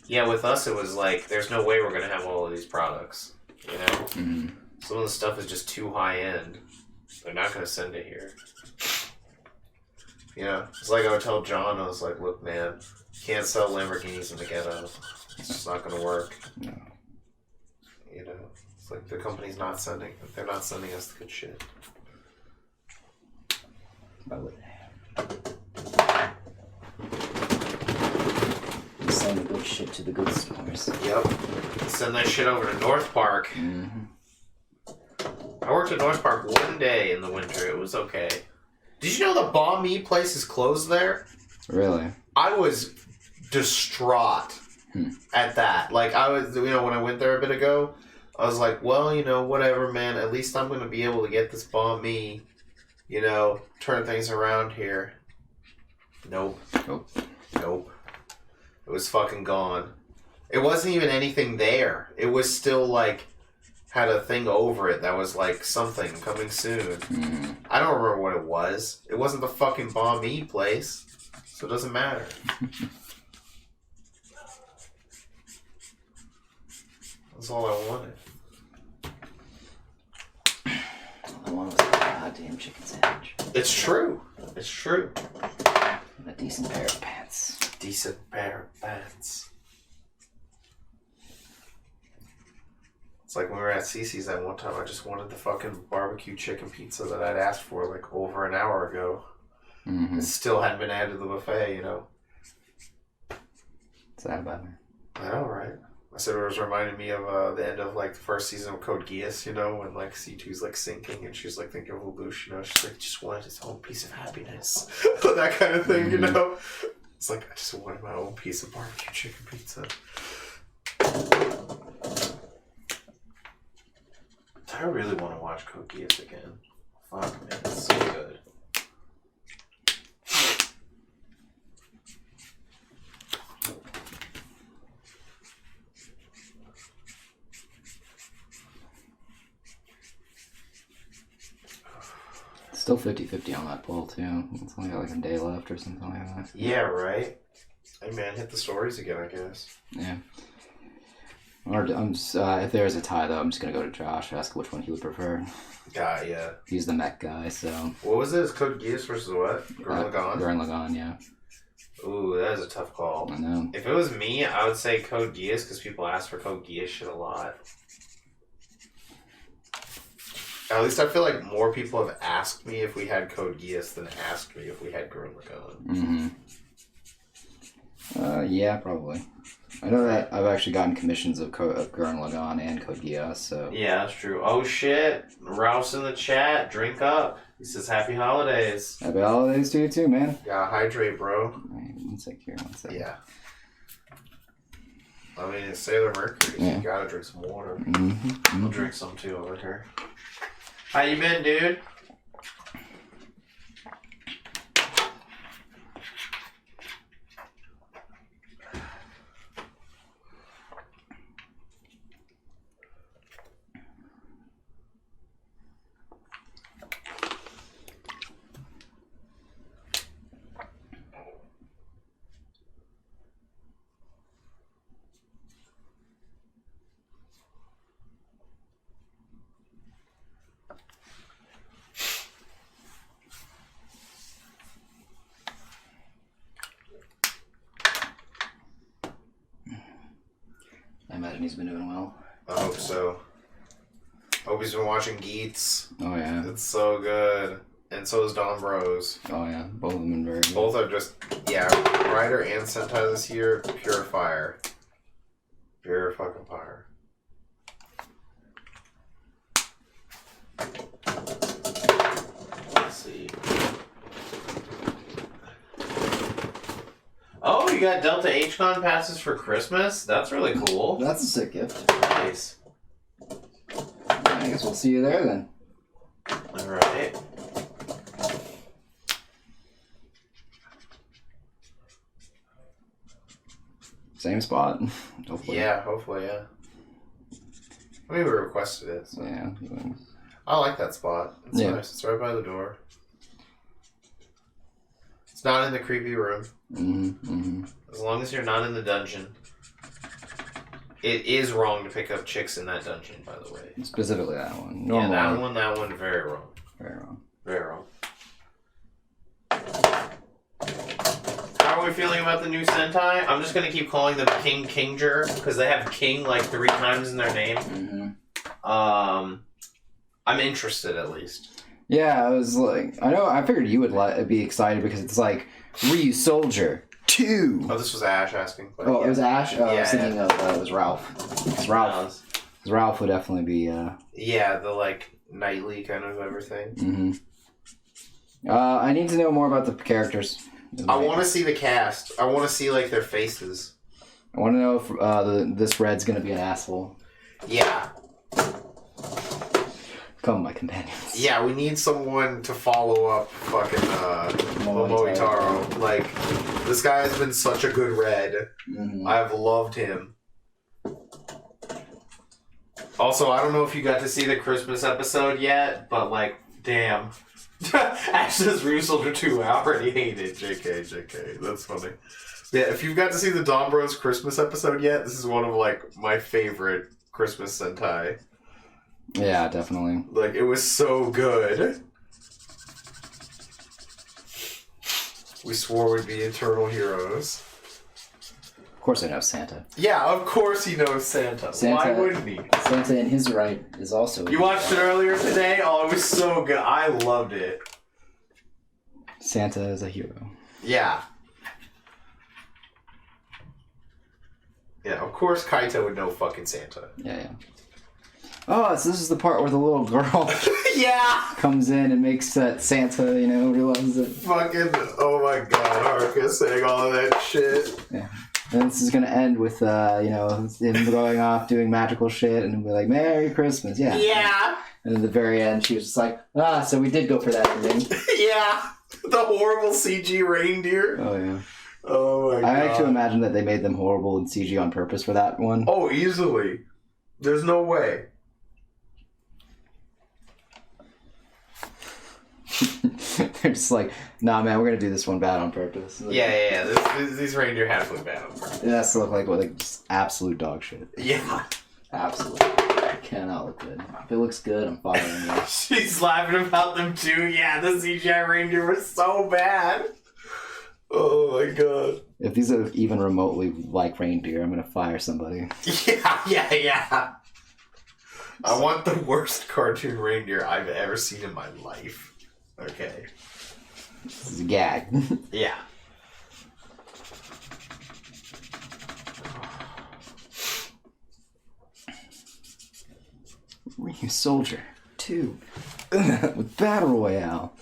Yeah, with us it was like, there's no way we're going to have all of these products. You know? Mm-hmm. Some of the stuff is just too high end. They're not going to send it here. You know? It's like I would tell John, I was like, look, man, you can't sell Lamborghinis in the ghetto. It's just not going to work. No. You know? It's like the company's not sending, they're not sending us the good shit. Why would they? Send the good shit to the good stores. Yep. Send that shit over to North Park. Mm-hmm. I worked at North Park one day in the winter. It was okay. Did you know the banh mi place is closed there? Really? I was distraught at that. Like, I was, when I went there a bit ago, I was like, well, whatever, man. At least I'm going to be able to get this banh mi, turn things around here. Nope. It was fucking gone. It wasn't even anything there. It was still, like, had a thing over it that was, like, something coming soon. I don't remember what it was. It wasn't the fucking banh mi place, so it doesn't matter. That's all I wanted. All I wanted was a goddamn chicken sandwich. It's true. And a decent pair of pants. It's like when we were at Cece's that one time, I just wanted the fucking barbecue chicken pizza that I'd asked for like over an hour ago. It still hadn't been added to the buffet, What's that about me? I know, right? I said it was reminding me of the end of like the first season of Code Geass, when like C2's like sinking and she's like thinking of Lelouch, she's like, just wanted his own piece of happiness. That kind of thing, It's like, I just wanted my own piece of barbecue chicken pizza. I really want to watch Code Geass again. Fuck, man, it's so good. Still 50-50 on that poll, too. It's only got like a day left or something like that. Yeah, right? Hey, man, hit the stories again, I guess. Yeah. Or if there's a tie, though, I'm just going to go to Josh, ask which one he would prefer. Yeah. He's the mech guy, so... What was it? Code Geass versus what? Gurren Lagann? Gurren Lagann, yeah. Ooh, that is a tough call. I know. If it was me, I would say Code Geass, because people ask for Code Geass shit a lot. At least I feel like more people have asked me if we had Code Geass than asked me if we had Gurren Lagann. Yeah, probably. I know that I've actually gotten commissions of Gurren Lagann and Code Geass, so... Yeah, that's true. Oh, shit. Ralph's in the chat. Drink up. He says, happy holidays. Happy holidays to you, too, man. Yeah, hydrate, bro. Wait, one sec. Yeah. I mean, it's Sailor Mercury, so you gotta drink some water. I'll drink some, too, over here. How you been, dude? I imagine he's been doing well. I hope so. Hope he's been watching Geats. Oh, yeah. It's so good. And so is Don Bros. Oh, yeah. Both of them been very good. Both are just, Rider and Sentai this year, pure fire. Pure fucking fire. Let's see. Oh, you got Delta HCon passes for Christmas? That's really cool. That's a sick gift. Nice. I guess we'll see you there then. Alright. Same spot. Hopefully. Yeah, hopefully, yeah. I mean, we requested it. So. Yeah. I like that spot. It's nice. It's right by the door. It's not in the creepy room. As long as you're not in the dungeon. It is wrong to pick up chicks in that dungeon, by the way. Specifically that one. Yeah, that one, very wrong. Very wrong. Very wrong. How are we feeling about the new Sentai? I'm just going to keep calling them King Kinger, because they have King like 3 times in their name. I'm interested, at least. Yeah, I was like... I figured you would be excited, because it's like, Ryu Soldier 2. Oh, this was Ash asking. It was Ash? Oh, I was thinking of it was Ralph. It's Ralph. Ralph would definitely be... Yeah, the, like, nightly kind of everything. I need to know more about the characters. I want to see the cast. I want to see, like, their faces. I want to know if this red's going to be an asshole. Yeah. Come, my companions. Yeah, we need someone to follow up fucking Momotaro. Like, this guy has been such a good red. Mm-hmm. I've loved him. Also, I don't know if you got to see the Christmas episode yet, but, like, damn. Ash says Ryu Soldier 2, I already hate it. JK. That's funny. Yeah, if you've got to see the Don Bros Christmas episode yet, this is one of, like, my favorite Christmas Sentai. Yeah, definitely. Like, it was so good. We swore we'd be eternal heroes. Of course I know Santa. Yeah, of course he knows Santa. Why wouldn't he? Santa in his right is also... You watched it earlier today? Oh, it was so good. I loved it. Santa is a hero. Yeah. Yeah, of course Kaito would know fucking Santa. Yeah. Oh, so this is the part where the little girl comes in and makes that Santa, realizes it. Fucking, oh my god, Haruka saying all of that shit. Yeah. And this is going to end with, him going off doing magical shit and be like, Merry Christmas. Yeah. Yeah. And at the very end, she was just like, so we did go for that ending. Yeah. The horrible CG reindeer. Oh, yeah. Oh my god. I like to imagine that they made them horrible in CG on purpose for that one. Oh, easily. There's no way. They're just like, nah, man, we're gonna do this one bad on purpose. Like, yeah. These reindeer have to look bad on purpose. It has to look like just absolute dog shit. Yeah. Absolutely. It cannot look good. If it looks good, I'm following you. She's laughing about them too. Yeah, the CGI reindeer was so bad. Oh my god. If these are even remotely like reindeer, I'm gonna fire somebody. Yeah. I want the worst cartoon reindeer I've ever seen in my life. Okay. This is a gag. Yeah. Ryu Soldier 2 with Battle Royale.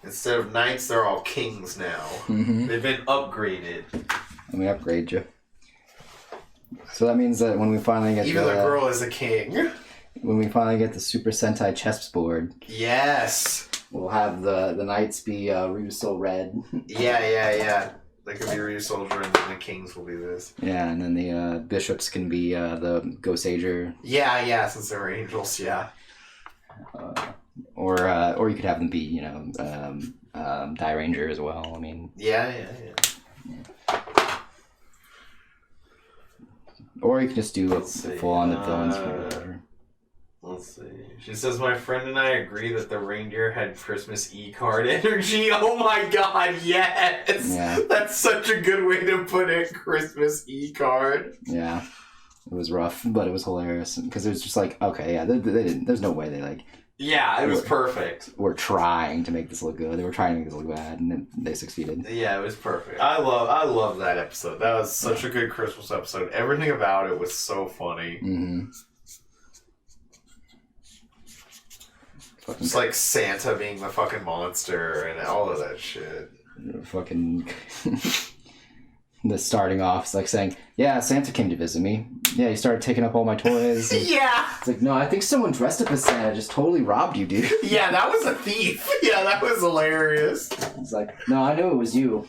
Instead of knights, they're all kings now. Mm-hmm. They've been upgraded. Let me upgrade you. So that means that when we finally get even the girl is a king. When we finally get the Super Sentai chessboard. Yes. We'll have the knights be Ryu Soul Red. Yeah. They could be Ryu Soldier, and then the kings will be this. Yeah, and then the bishops can be the Go Sager. Yeah, since they're angels, yeah. Or you could have them be, Die Ranger as well. I mean. Yeah. Or you can just do full on the villains for whatever. Let's see. She says, my friend and I agree that the reindeer had Christmas E-card energy. Oh my god, yes! Yeah. That's such a good way to put it, Christmas E-card. Yeah. It was rough, but it was hilarious. Because it was just like, okay, yeah, they didn't, there's no way they like... Yeah, it was perfect. We're trying to make this look good. They were trying to make this look bad, and then they succeeded. Yeah, it was perfect. I love that episode. That was such a good Christmas episode. Everything about it was so funny. Mm-hmm. It's like Santa being the fucking monster and all of that shit. Fucking... The starting off, it's like saying, yeah, Santa came to visit me. Yeah, he started taking up all my toys. Yeah! It's like, no, I think someone dressed up as Santa just totally robbed you, dude. Yeah, that was a thief. Yeah, that was hilarious. It's like, no, I knew it was you.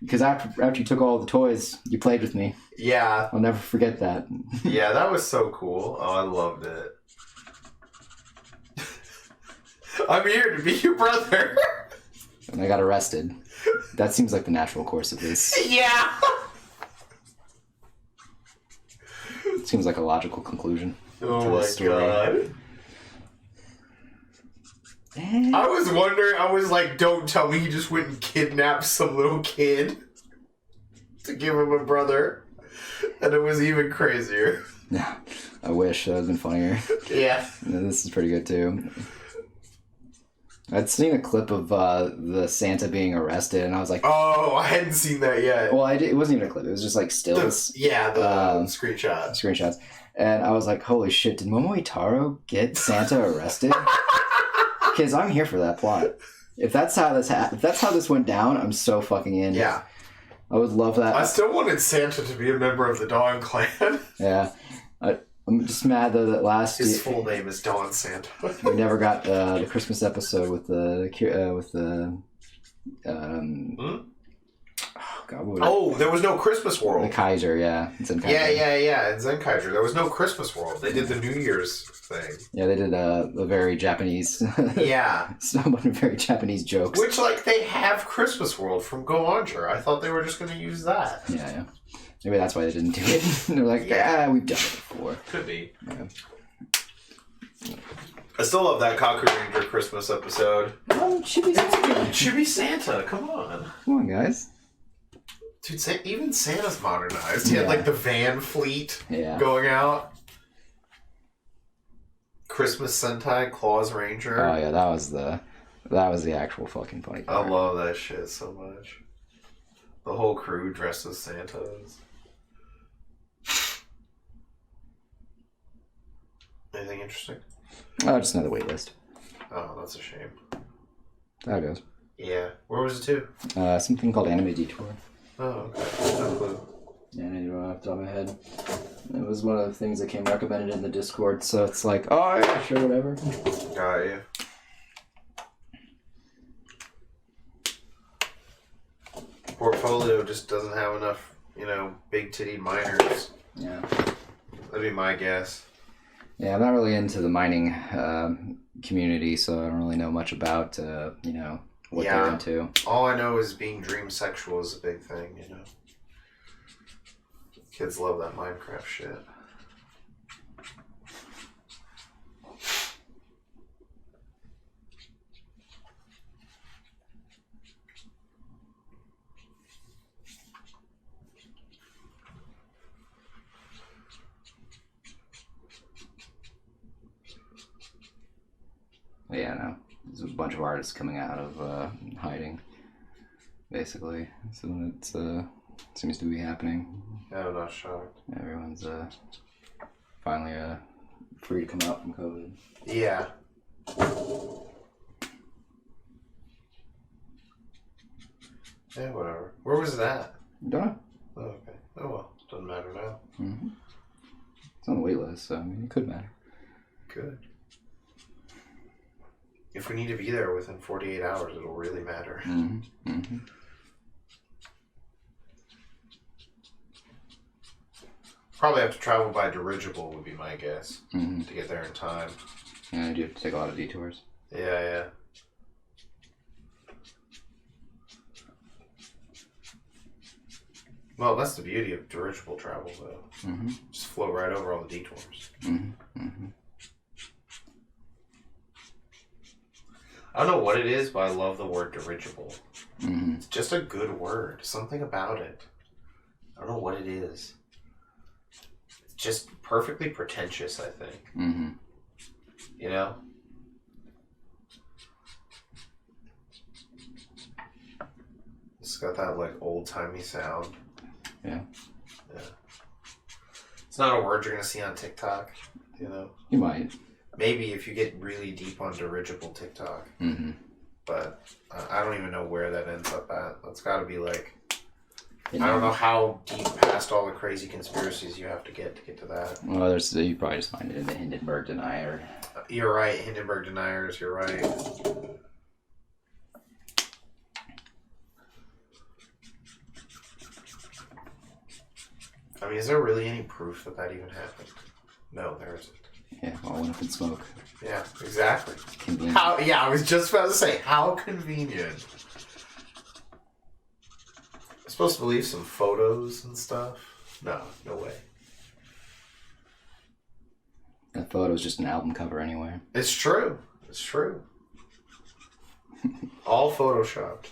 Because after you took all the toys, you played with me. Yeah. I'll never forget that. Yeah, that was so cool. Oh, I loved it. I'm here to be your brother. And I got arrested. That seems like the natural course of this. Yeah. Seems like a logical conclusion. Oh my god. I was wondering, I was like, don't tell me he just went and kidnapped some little kid to give him a brother. And it was even crazier. Yeah, I wish that would have been funnier. Yeah. This is pretty good too. I'd seen a clip of the Santa being arrested, and I was like... Oh, I hadn't seen that yet. Well, it wasn't even a clip. It was just like stills. The screenshots. Screenshots. And I was like, holy shit, did Momotaro get Santa arrested? Because I'm here for that plot. If that's how this went down, I'm so fucking in. Yeah. I would love that. I still wanted Santa to be a member of the Dawn Clan. Yeah. I'm just mad though that his full name is Dawn Santa. We never got the Christmas episode with the God, there was no Christmas World. The Kaiser, yeah. Zenkaiser. Yeah. In Zenkaiser. There was no Christmas World. They did the New Year's thing. Yeah, they did a very Japanese. Yeah. Some very Japanese jokes. Which, like, they have Christmas World from Go Oncher. I thought they were just going to use that. Yeah. Maybe that's why they didn't do it. They're like, we've done it before. Could be. Yeah. I still love that Kaku Ranger Christmas episode. Oh, should be Santa. Should be Santa. Come on, guys. Dude, even Santa's modernized. He had like the van fleet going out. Christmas Sentai Claus Ranger. Oh yeah, that was the actual fucking funny part. I love that shit so much. The whole crew dressed as Santas. Anything interesting? Oh, just another wait list. Oh, that's a shame. There it goes. Yeah. Where was it to? Something called Anime Detour. Oh, okay. No clue. Yeah, I need to off the top of my head. It was one of the things that came recommended in the Discord, so it's like, oh, yeah, sure, whatever. Got you. Portfolio just doesn't have enough, big titty miners. Yeah. That'd be my guess. Yeah, I'm not really into the mining community, so I don't really know much about, what they're into. All I know is being dream sexual is a big thing, Kids love that Minecraft shit. Yeah, no. There's a bunch of artists coming out of hiding, basically. So it seems to be happening. Yeah, I'm not shocked. Everyone's finally free to come out from COVID. Yeah. Yeah, whatever. Where was that? Don't know. Oh, okay. Oh, well. Doesn't matter now. Mm-hmm. It's on the wait list, so I mean, it could matter. Good. If we need to be there within 48 hours, it'll really matter. Mm-hmm. Mm-hmm. Probably have to travel by dirigible would be my guess to get there in time. Yeah, you have to take a lot of detours. Yeah. Well, that's the beauty of dirigible travel, though. Mm-hmm. Just float right over all the detours. Mm-hmm. Mm-hmm. I don't know what it is, but I love the word dirigible. Mm-hmm. It's just a good word. Something about it. I don't know what it is. It's just perfectly pretentious, I think. Mm-hmm. It's got that, old-timey sound. Yeah. It's not a word you're going to see on TikTok, You might. Maybe if you get really deep on dirigible TikTok. Mm-hmm. But I don't even know where that ends up at. That's got to be I don't know how deep past all the crazy conspiracies you have to get to that. Well, you probably just find it in the Hindenburg Denier. You're right, Hindenburg Deniers, you're right. I mean, is there really any proof that even happened? No, there isn't. Yeah, all went up in smoke. Yeah, exactly. Convenient. I was just about to say, how convenient. I'm supposed to believe some photos and stuff? No way. That photo's just an album cover anyway. It's true. All photoshopped.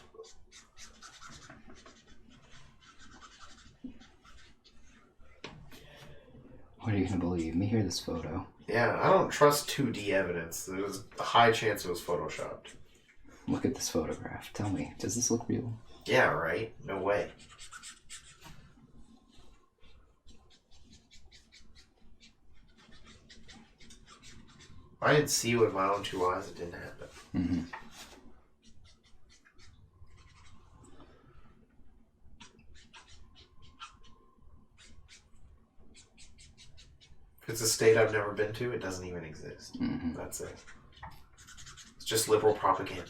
What are you going to believe? Me hear this photo. Yeah, I don't trust 2D evidence. There was a high chance it was photoshopped. Look at this photograph. Tell me, does this look real? Yeah, right? No way. I didn't see with my own two eyes. It didn't happen. Mm-hmm. If it's a state I've never been to, it doesn't even exist. Mm-hmm. That's it. It's just liberal propaganda.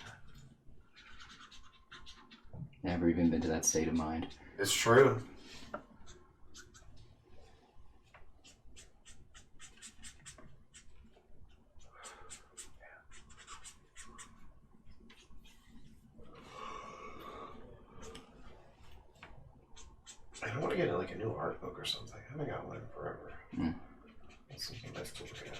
Never even been to that state of mind. It's true. I don't want to get like a new art book or something. I haven't got one in forever. That's something nice to look at.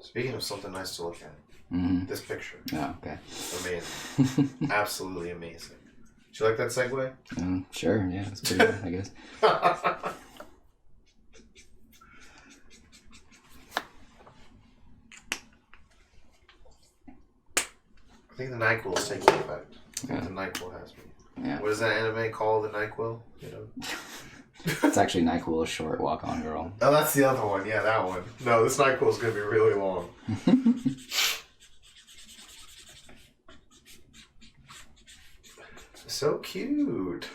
Speaking of something nice to look at, this picture. Oh, okay. Amazing. Absolutely amazing. Did you like that segue? Sure, yeah, it's pretty good, I guess. I think the NyQuil is taking effect. I think the NyQuil has me. Yeah. What is that anime called, the NyQuil? You know? It's actually NyQuil, a short walk-on girl. Oh, that's the other one. Yeah, that one. No, this NyQuil is going to be really long. So cute.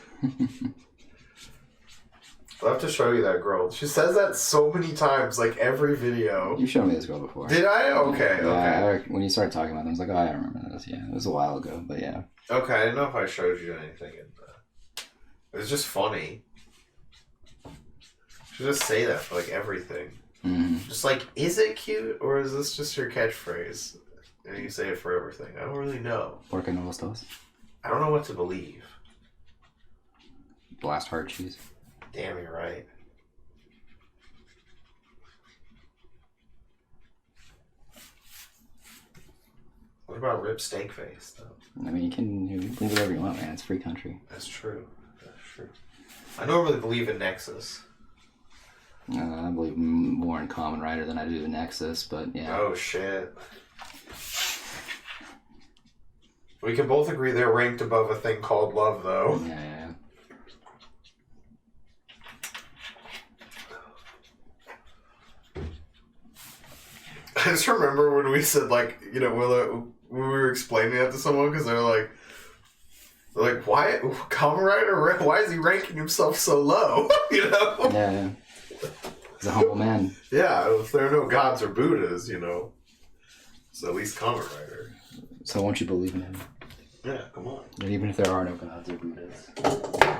I'll have to show you that girl. She says that so many times, like every video. You've shown me this girl before. Did I? Okay, okay. When you started talking about them, I was like, oh, I remember this. Yeah, it was a while ago, but yeah. Okay, I didn't know if I showed you anything. It was just funny. You should just say that for like everything. Mm-hmm. Just like, is it cute or is this just your catchphrase? And you say it for everything. I don't really know. Porque no los dos. I don't know what to believe. Blast heart cheese. Damn, you're right. What about rib steak face, though? I mean, you can believe whatever you want, man. It's a free country. That's true. That's true. I normally believe in Nexus. I believe more in Kamen Rider than I do in Nexus, but yeah. Oh, shit. We can both agree they're ranked above a thing called love, though. Yeah. I just remember when we said, like, you know, when we were explaining that to someone, because they're like, why, Kamen Rider, why is he ranking himself so low? You know? Yeah. He's a humble man. Yeah, if there are no gods or Buddhas, you know, it's at least Kamen Rider. So won't you believe in him? Yeah, come on. And even if there are no gods or Buddhas,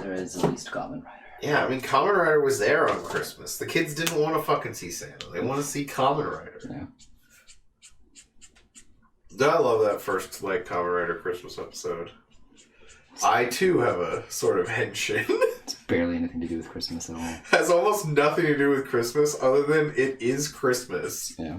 there is at least Kamen Rider. Yeah, I mean, Kamen Rider was there on Christmas. The kids didn't want to fucking see Santa. They want to see Kamen Rider. Yeah. I love that first, like, Kamen Rider Christmas episode. I, too, have a sort of henshin. It's barely anything to do with Christmas at all. Has almost nothing to do with Christmas, other than it is Christmas. Yeah.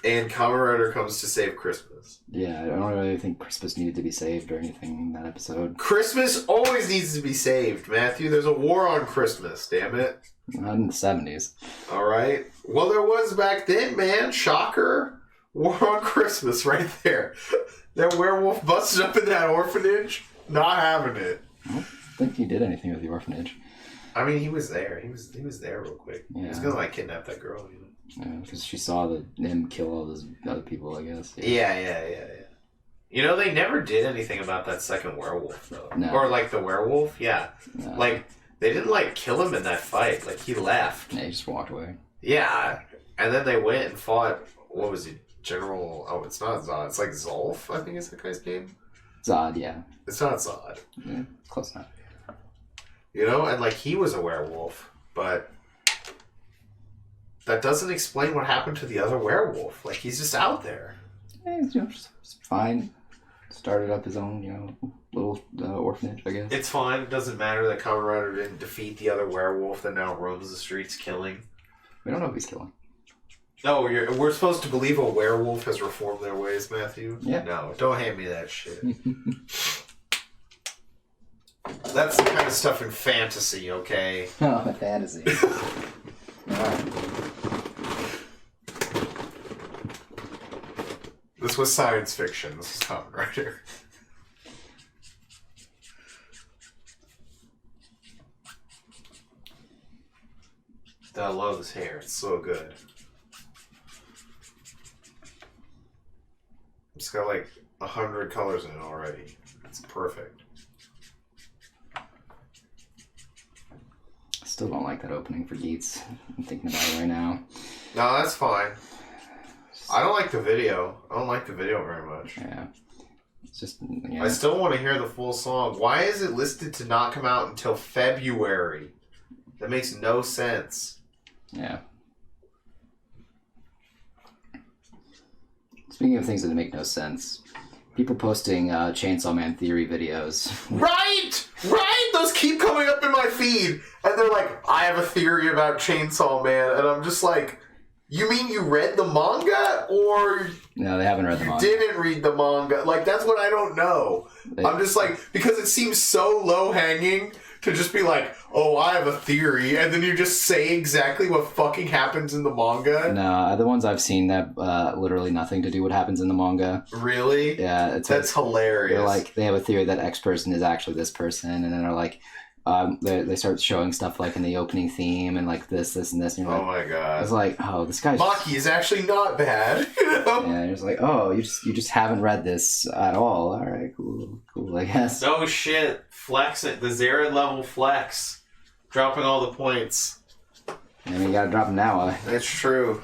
And Kamen Rider comes to save Christmas. Yeah, I don't really think Christmas needed to be saved or anything in that episode. Christmas always needs to be saved, Matthew. There's a war on Christmas, damn it. Not in the 70s. Alright. Well, there was back then, man. Shocker. War on Christmas right there. That werewolf busted up in that orphanage. Not having it. I don't think he did anything with the orphanage. I mean, he was there. He was there real quick. Yeah. He was gonna, like, kidnap that girl, you know. Yeah, because she saw him kill all those other people, I guess. Yeah. You know, they never did anything about that second werewolf, though. No. Or, like, the werewolf, yeah. No. Like, they didn't, like, kill him in that fight. Like, he left. Yeah, he just walked away. Yeah. And then they went and fought, what was it? General... Oh, it's not Zod. It's, like, Zolf, I think is the guy's name. Zod, yeah. It's not Zod. Yeah, close enough. You know, and, like, he was a werewolf, but... That doesn't explain what happened to the other werewolf. Like, he's just out there. Yeah, he's just fine. Started up his own, little orphanage, I guess. It's fine. It doesn't matter that Kamen Rider didn't defeat the other werewolf that now roams the streets killing. We don't know if he's killing. No, we're supposed to believe a werewolf has reformed their ways, Matthew? Yeah. No, don't hand me that shit. That's the kind of stuff in fantasy, okay? Oh, fantasy. This was science fiction. This is Kamen Rider. I love this hair. It's so good. It's got like 100 colors in it already. It's perfect. Still don't like that opening for Yeats. I'm thinking about it right now. No, that's fine. I don't like the video. I don't like the video very much. Yeah. It's just, yeah. I still want to hear the full song. Why is it listed to not come out until February? That makes no sense. Yeah. Speaking of things that make no sense, people posting Chainsaw Man theory videos. Right! Right! Those keep coming up in my feed. And they're like, I have a theory about Chainsaw Man. And I'm just like, you mean you read the manga? Or no, they haven't read the manga. Didn't read the manga? Like, that's what I don't know. I'm just like, because it seems so low-hanging to just be like, oh, I have a theory, and then you just say exactly what fucking happens in the manga. No, the ones I've seen that literally nothing to do what happens in the manga. Really? Yeah, that's hilarious. They're like, they have a theory that X person is actually this person, and then they're like, they start showing stuff like in the opening theme and like this, and this, and you're like, oh my god! It's like, oh, this guy's Maki is actually not bad. You know? Yeah, you're just like, oh, you just haven't read this at all. All right, cool, I guess. Oh shit! Flex it, the Xerath level flex, dropping all the points. I mean, you gotta drop them now. It's true.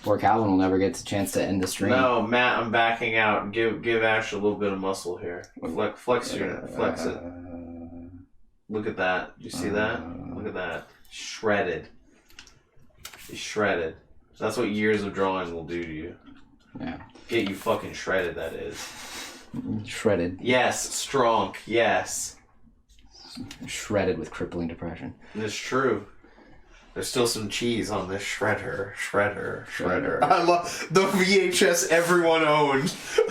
Poor Calvin will never get the chance to end the stream. No, Matt, I'm backing out. Give Ash a little bit of muscle here. Flex it. Look at that. You see that? Look at that. Shredded. He's shredded. That's what years of drawing will do to you. Yeah. Get you fucking shredded, that is. Shredded. Yes. Strong. Yes. Shredded with crippling depression. It's true. There's still some cheese on this shredder. I love the VHS everyone owned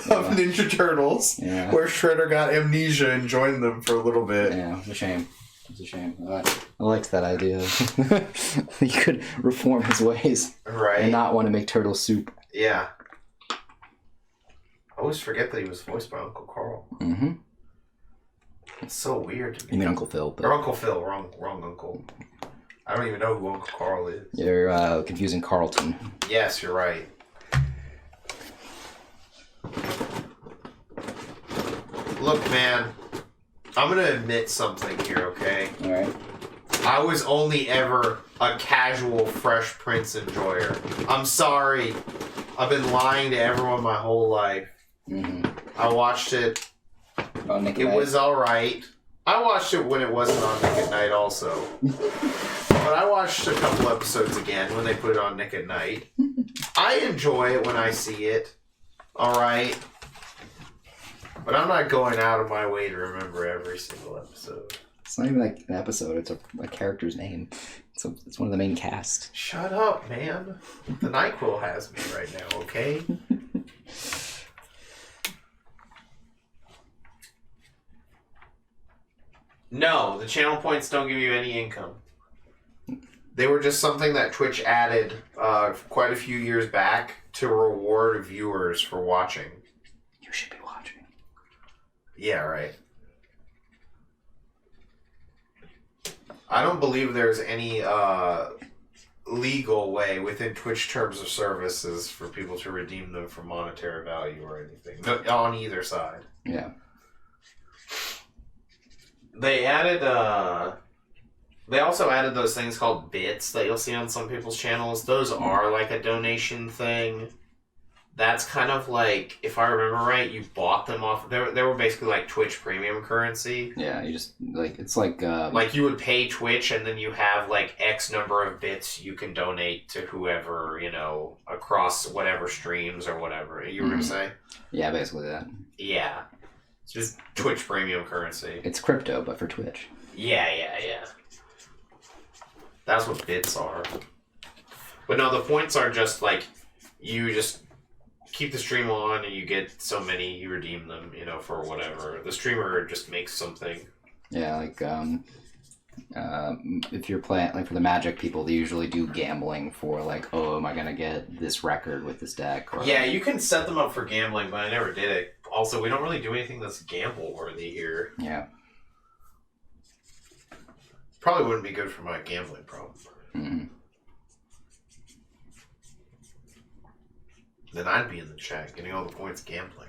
of Ninja Turtles, where Shredder got amnesia and joined them for a little bit. Yeah, it's a shame. I liked that idea. He could reform his ways, right, and not want to make turtle soup. Yeah. I always forget that he was voiced by Uncle Carl. Mm-hmm. It's so weird to me. You mean Uncle Phil? Or Uncle Phil? Wrong uncle. I don't even know who Uncle Carl is. You're confusing Carlton. Yes, you're right. Look, man, I'm going to admit something here, okay? All right. I was only ever a casual Fresh Prince enjoyer. I'm sorry. I've been lying to everyone my whole life. Mm-hmm. I watched it. On Nick it Night. Was all right. I watched it when it wasn't on Nick at Night also. But I watched a couple episodes again when they put it on Nick at Night. I enjoy it when I see it. Alright. But I'm not going out of my way to remember every single episode. It's not even like an episode, it's a character's name. It's one of the main cast. Shut up, man. The NyQuil has me right now, okay? No, the channel points don't give you any income. They were just something that Twitch added quite a few years back to reward viewers for watching. You should be watching. Yeah, right. I don't believe there's any legal way within Twitch terms of services for people to redeem them for monetary value or anything. No, on either side. Yeah. They added, they also added those things called bits that you'll see on some people's channels. Those are like a donation thing. That's kind of like, if I remember right, you bought them off, they were basically like Twitch premium currency. Yeah, you just, like, it's like... like you would pay Twitch and then you have like X number of bits you can donate to whoever, you know, across whatever streams or whatever. You were going to say? Yeah, basically that. Yeah. It's just Twitch premium currency. It's crypto, but for Twitch. Yeah. That's what bits are. But no, the points are just like, you just keep the stream on and you get so many, you redeem them, you know, for whatever. The streamer just makes something. Yeah, like, if you're playing, like for the Magic people, they usually do gambling for like, oh, am I going to get this record with this deck? Or, yeah, you can set them up for gambling, but I never did it. Also, we don't really do anything that's gamble-worthy here. Yeah. Probably wouldn't be good for my gambling problem. Mm-hmm. Then I'd be in the chat getting all the points gambling.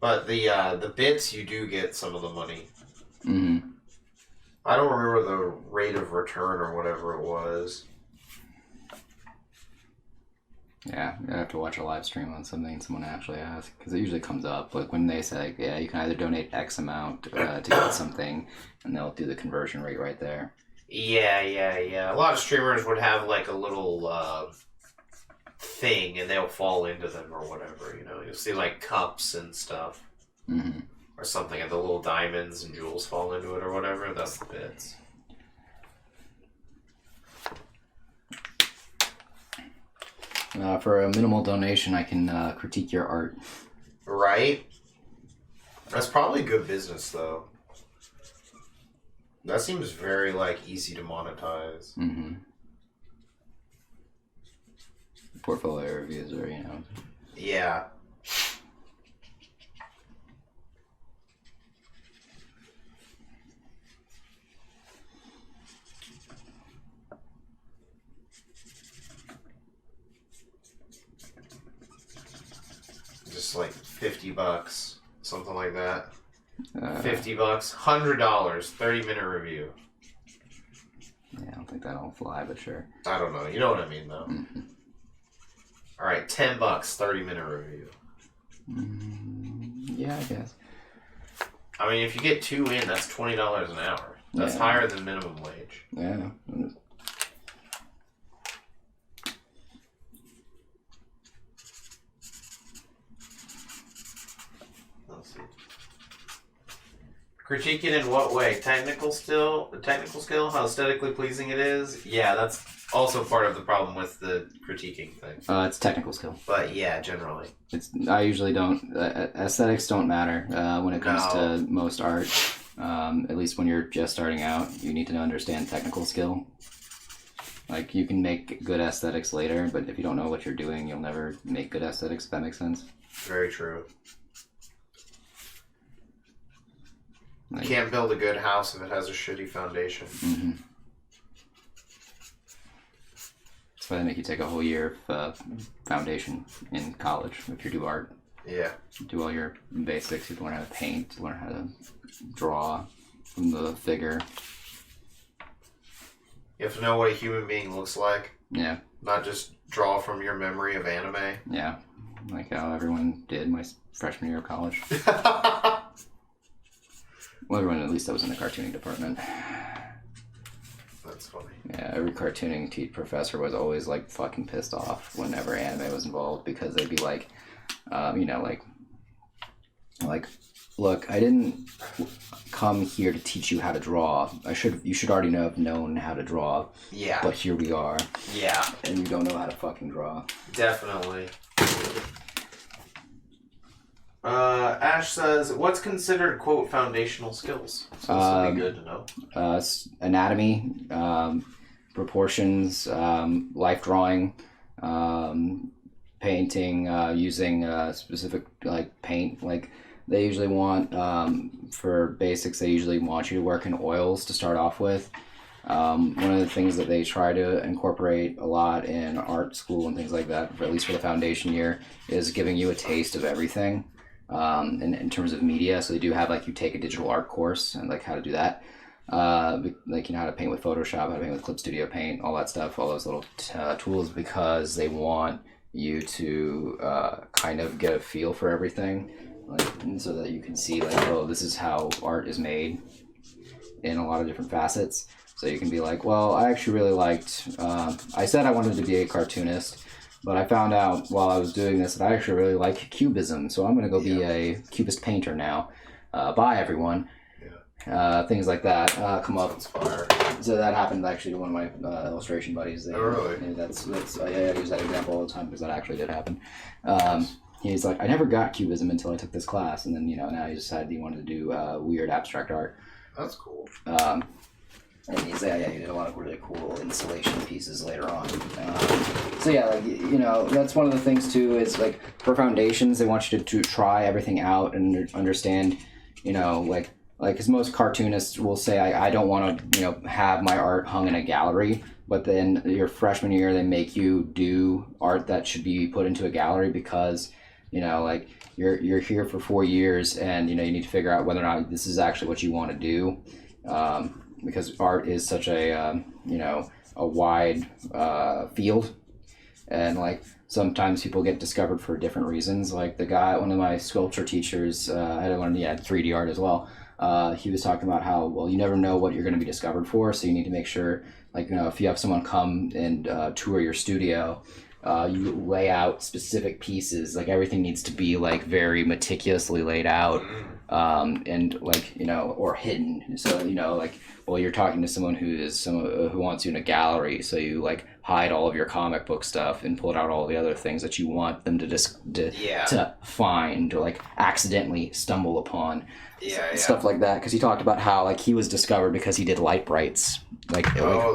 But the bits, you do get some of the money. Mm-hmm. I don't remember the rate of return or whatever it was. Yeah, I have to watch a live stream on something someone actually asked, because it usually comes up. Like when they say, yeah, you can either donate X amount to get something, and they'll do the conversion rate right there. Yeah. A lot of streamers would have like a little thing, and they'll fall into them or whatever. You know, you'll see like cups and stuff, or something, and the little diamonds and jewels fall into it or whatever. That's the bits. For a minimal donation, I can critique your art. Right? That's probably good business, though. That seems very, like, easy to monetize. Mm-hmm. Portfolio reviews are, you know... Yeah. Just like $50, something like that. $50, $100, 30-minute review. Yeah, I don't think that'll fly, but sure. I don't know. You know what I mean, though. Mm-hmm. All right, $10, 30-minute review. Yeah, I guess. I mean, if you get 2 in, that's $20 an hour. That's higher than minimum wage. Yeah. Critique it in what way? Technical skill? How aesthetically pleasing it is? Yeah, that's also part of the problem with the critiquing thing. It's technical skill. But yeah, generally. I usually don't... aesthetics don't matter when it comes to most art. At least when you're just starting out, you need to understand technical skill. Like, you can make good aesthetics later, but if you don't know what you're doing, you'll never make good aesthetics, if that makes sense. Very true. Like, you can't build a good house if it has a shitty foundation. Mm-hmm. That's why they make you take a whole year of foundation in college if you do art. Yeah. Do all your basics. You learn how to paint, learn how to draw from the figure. You have to know what a human being looks like. Yeah. Not just draw from your memory of anime. Yeah. Like how everyone did my freshman year of college. Well, everyone at least that was in the cartooning department. That's funny. Yeah, every cartooning professor was always like fucking pissed off whenever anime was involved, because they'd be like, like, look, I didn't come here to teach you how to draw. You should already have known how to draw. Yeah. But here we are. Yeah. And you don't know how to fucking draw. Definitely. Ash says, what's considered, quote, foundational skills? So this would be good to know. Anatomy, proportions, life drawing, painting, using specific, like, paint. Like, they usually want, for basics, they usually want you to work in oils to start off with. One of the things that they try to incorporate a lot in art school and things like that, at least for the foundation year, is giving you a taste of everything. In terms of media, so they do have, like, you take a digital art course and, like, how to do that, like, you know, how to paint with Photoshop, how to paint with Clip Studio Paint, all that stuff, all those little tools, because they want you to kind of get a feel for everything, like, so that you can see, like, oh, this is how art is made in a lot of different facets. So you can be like, well, I actually really liked, I said I wanted to be a cartoonist, but I found out while I was doing this that I actually really like cubism, so I'm going to go be a cubist painter now. Bye, everyone. Yeah. Things like that come up. So that happened actually to one of my illustration buddies. Oh, really? I use that example all the time because that actually did happen. He's like, I never got cubism until I took this class, and then, you know, now he decided he wanted to do weird abstract art. That's cool. And he did a lot of really cool installation pieces later on. So yeah, like, you know, that's one of the things too, is like for foundations, they want you to try everything out and understand, you know, like, because most cartoonists will say, I don't want to, you know, have my art hung in a gallery, but then your freshman year, they make you do art that should be put into a gallery because, you know, like, you're here for 4 years and, you know, you need to figure out whether or not this is actually what you want to do. Because art is such a, you know, a wide field. And, like, sometimes people get discovered for different reasons. Like, one of my sculpture teachers, I had one, 3D art as well. He was talking about how, well, you never know what you're going to be discovered for, so you need to make sure, like, you know, if you have someone come and tour your studio, you lay out specific pieces. Like, everything needs to be, like, very meticulously laid out, and, like, you know, or hidden. So, you know, like, well, you're talking to someone who wants you in a gallery, so you, like, hide all of your comic book stuff and pull out all the other things that you want them to find or, like, accidentally stumble upon. Stuff like that, because he talked about how, like, he was discovered because he did light brights, the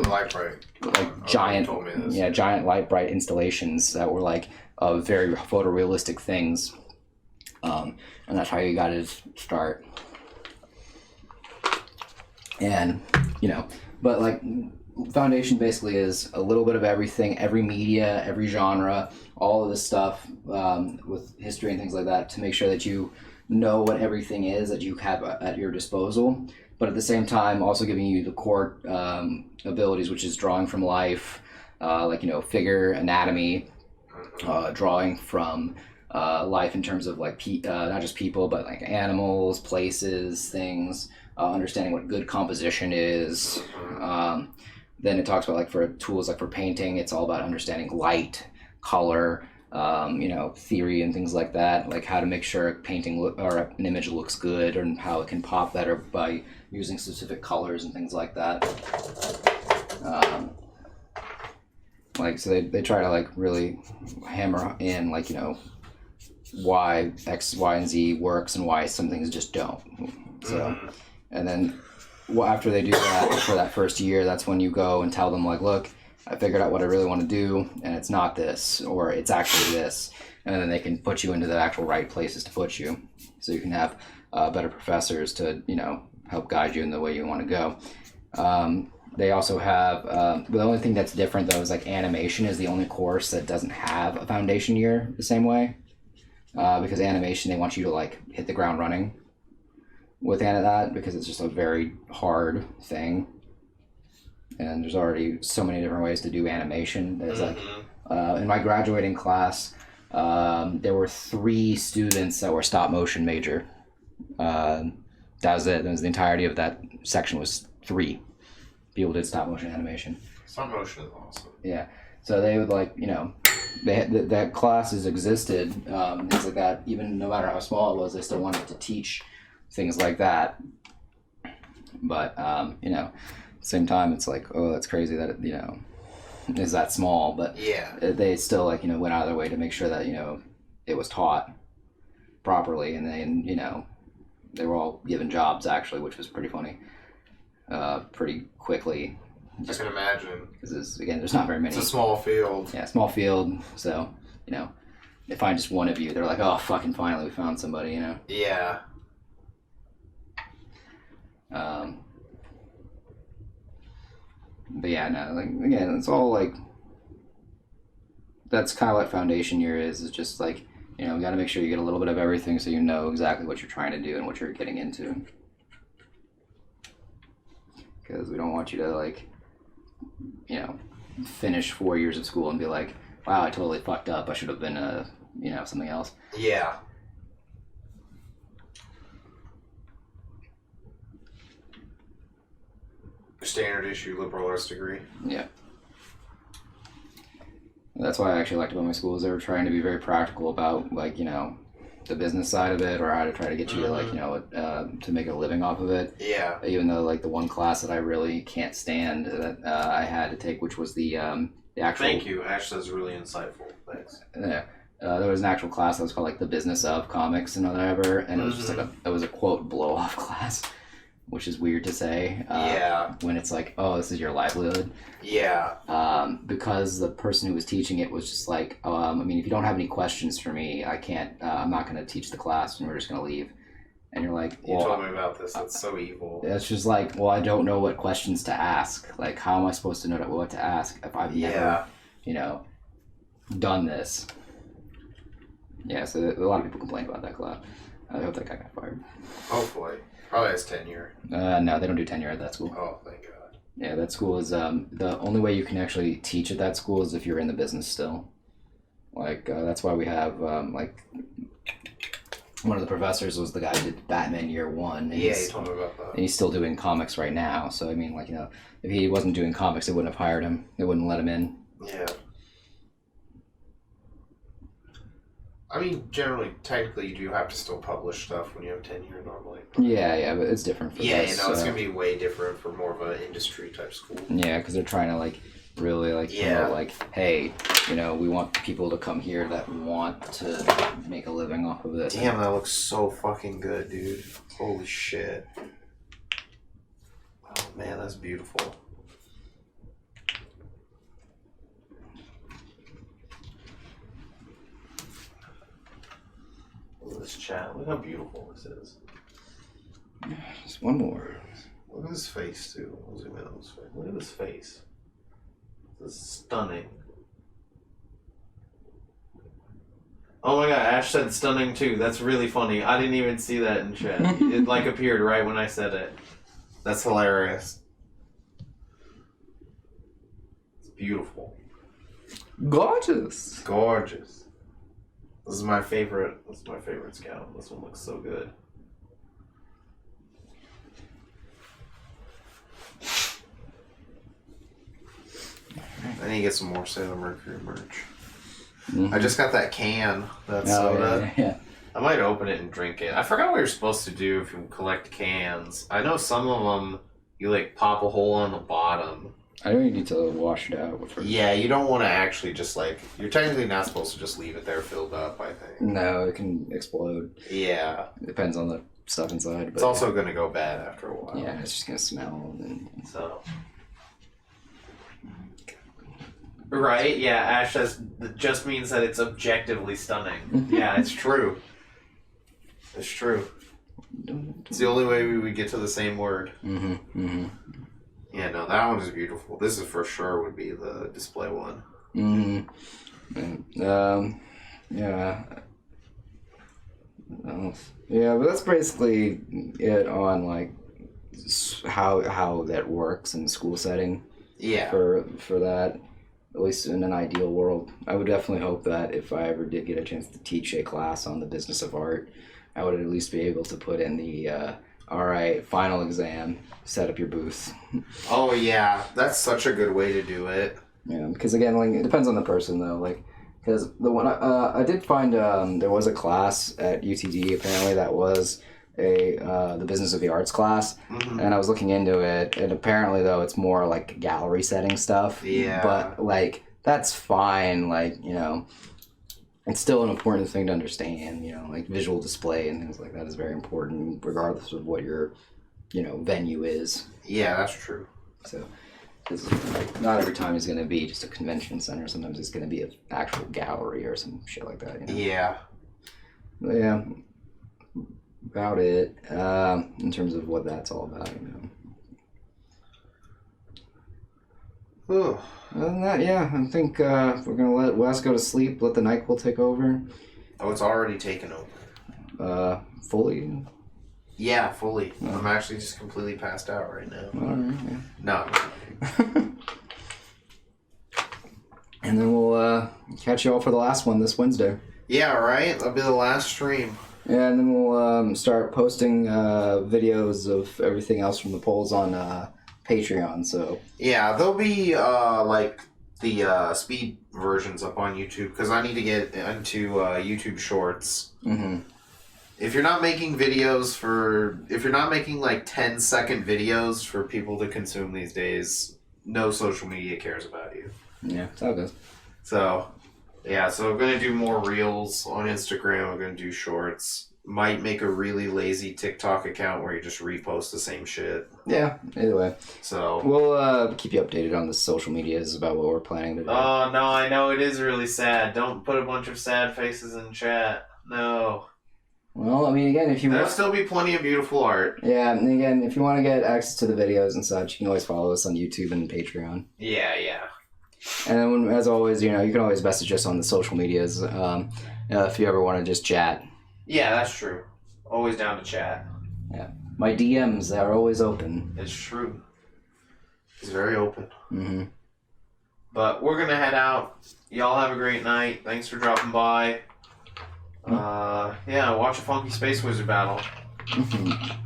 light bright, like giant light bright installations that were, like, very photorealistic things, and that's how he got his start. And, you know, but, like, foundation basically is a little bit of everything, every media, every genre, all of this stuff, with history and things like that, to make sure that you know what everything is that you have at your disposal, but at the same time also giving you the core abilities, which is drawing from life, like, you know, figure anatomy, drawing from life in terms of, like, not just people, but, like, animals, places, things, understanding what good composition is. Then it talks about, like, for tools, like for painting, it's all about understanding light, color, you know, theory and things like that, like how to make sure a painting or an image looks good, and how it can pop better by using specific colors and things like that. Like, so they try to, like, really hammer in, like, you know, why X, Y, and Z works and why some things just don't. So, and then after they do that for that first year, that's when you go and tell them, like, look, I figured out what I really want to do, and it's not this, or it's actually this. And then they can put you into the actual right places to put you. So you can have better professors to, you know, help guide you in the way you want to go. They also have, the only thing that's different, though, is, like, animation is the only course that doesn't have a foundation year the same way. Because animation, they want you to, like, hit the ground running with that, because it's just a very hard thing. And there's already so many different ways to do animation. There's, like, in my graduating class, there were 3 students that were stop motion major. That was it. That was the entirety of that section, was 3 people did stop motion animation. Stop motion is awesome. Yeah. So they would, like, you know, that classes existed, things like that. Even no matter how small it was, they still wanted to teach things like that. But, you know, same time, it's like, oh, that's crazy that it, you know, is that small, but yeah, they still, like, you know, went out of their way to make sure that, you know, it was taught properly. And then, you know, they were all given jobs, actually, which was pretty funny, pretty quickly. I can imagine, because, again, there's not very many. It's a small field. Yeah, small field. So, you know, they find just one of you, they're like, oh, fucking finally we found somebody, you know. Yeah. But yeah, no, like, again, it's all, like, that's kind of what foundation year is. It's just, like, you know, you got to make sure you get a little bit of everything so you know exactly what you're trying to do and what you're getting into. Because we don't want you to, like, you know, finish 4 years of school and be like, wow, I totally fucked up. I should have been, you know, something else. Yeah. Standard issue liberal arts degree. Yeah. That's why I actually liked about my school, is they were trying to be very practical about, like, you know, the business side of it, or how to try to get you to, like, you know, to make a living off of it. Yeah. Even though, like, the one class that I really can't stand that I had to take, which was the actual. Thank you. Actually, that's really insightful. Thanks. Yeah. There was an actual class that was called, like, the business of comics and whatever, and it was just like it was a quote blow off class. which is weird to say. When it's like, oh, this is your livelihood. Yeah. Because the person who was teaching it was just like, I mean, if you don't have any questions for me, I can't, I'm not going to teach the class and we're just going to leave. And you're like, well, you told me about this. That's so evil. It's just like, well, I don't know what questions to ask. Like, how am I supposed to know what to ask if I've never, done this? Yeah, so a lot of people complain about that class. I hope that guy got fired. Hopefully. Probably has tenure. No, they don't do tenure at that school. Oh, thank God. Yeah, that school is, the only way you can actually teach at that school is if you're in the business still. Like, that's why we have, one of the professors was the guy who did Batman Year One. Yeah, he told me about that. And he's still doing comics right now. So, I mean, like, if he wasn't doing comics, they wouldn't have hired him. They wouldn't let him in. Yeah. I mean, generally, technically, you do have to still publish stuff when you have tenure normally. Yeah, but it's different for this. It's going to be way different for more of an industry type school. Yeah, because they're trying to, like, really, like, promote, like, hey, we want people to come here that want to make a living off of this. Damn, that looks so fucking good, dude. Holy shit. Oh, man, that's beautiful. Look at this chat. Look how beautiful this is. Just one more. Look at his face, too. I'll zoom in on his face. Look at his face. This is stunning. Oh my god, Ash said stunning too. That's really funny. I didn't even see that in chat. It like appeared right when I said it. That's hilarious. It's beautiful. Gorgeous. Gorgeous. This is my favorite. This is my favorite scout. This one looks so good. I need to get some more Sailor Mercury merch. Mm-hmm. I just got that can, that soda. Yeah. I might open it and drink it. I forgot what you're supposed to do if you collect cans. I know some of them, you like pop a hole on the bottom. I know you need to wash it out. Yeah, you don't want to actually just like, you're technically not supposed to just leave it there filled up, I think. No, it can explode. Yeah. It depends on the stuff inside. But it's also going to go bad after a while. Yeah, it's just going to smell. So... Right, yeah, Ash says that just means that it's objectively stunning. Yeah, it's true. It's true. It's the only way we would get to the same word. Yeah, no, that one is beautiful. This is for sure would be the display one. Yeah. Yeah, but that's basically it on like how that works in the school setting. Yeah. For that. At least in an ideal world. I would definitely hope that if I ever did get a chance to teach a class on the business of art, I would at least be able to put in the, all right, final exam, set up your booth. Oh, yeah. That's such a good way to do it. Yeah, because again, like, it depends on the person, though. Like, because the one, I did find there was a class at UTD, apparently, that was the business of the arts class, and I was looking into it, and apparently though it's more like gallery setting stuff. Yeah, but like that's fine. Like it's still an important thing to understand. Like visual display and things like that is very important, regardless of what your venue is. Yeah, that's true. So like, not every time is going to be just a convention center. Sometimes it's going to be an actual gallery or some shit like that. Yeah. But yeah. About it, in terms of what that's all about, Other than that, yeah, I think we're gonna let Wes go to sleep, let the NyQuil take over. Oh, it's already taken over. Fully? Yeah, fully. Oh. I'm actually just completely passed out right now. Alright, yeah. No. And then we'll catch you all for the last one this Wednesday. Yeah, right? That'll be the last stream. Yeah, and then we'll start posting videos of everything else from the polls on Patreon. So yeah, there'll be like the speed versions up on YouTube because I need to get into YouTube Shorts. If you're not making videos if you're not making like 10-second videos for people to consume these days, no social media cares about you. Yeah, that's how it goes. So. Yeah, so I'm going to do more reels on Instagram. I'm going to do shorts. might make a really lazy TikTok account where you just repost the same shit. Yeah, either way. So we'll keep you updated on the social medias about what we're planning to do. Oh, no, I know it is really sad. Don't put a bunch of sad faces in chat. No. Well, I mean, again, if you There'll still be plenty of beautiful art. Yeah, and again, if you want to get access to the videos and such, you can always follow us on YouTube and Patreon. Yeah. And then, as always, you can always message us on the social medias if you ever want to just chat. Yeah, that's true. Always down to chat. Yeah. My DMs are always open. It's true. It's very open. Mm-hmm. But we're going to head out. Y'all have a great night. Thanks for dropping by. Watch a Funky Space Wizard battle. Mm-hmm.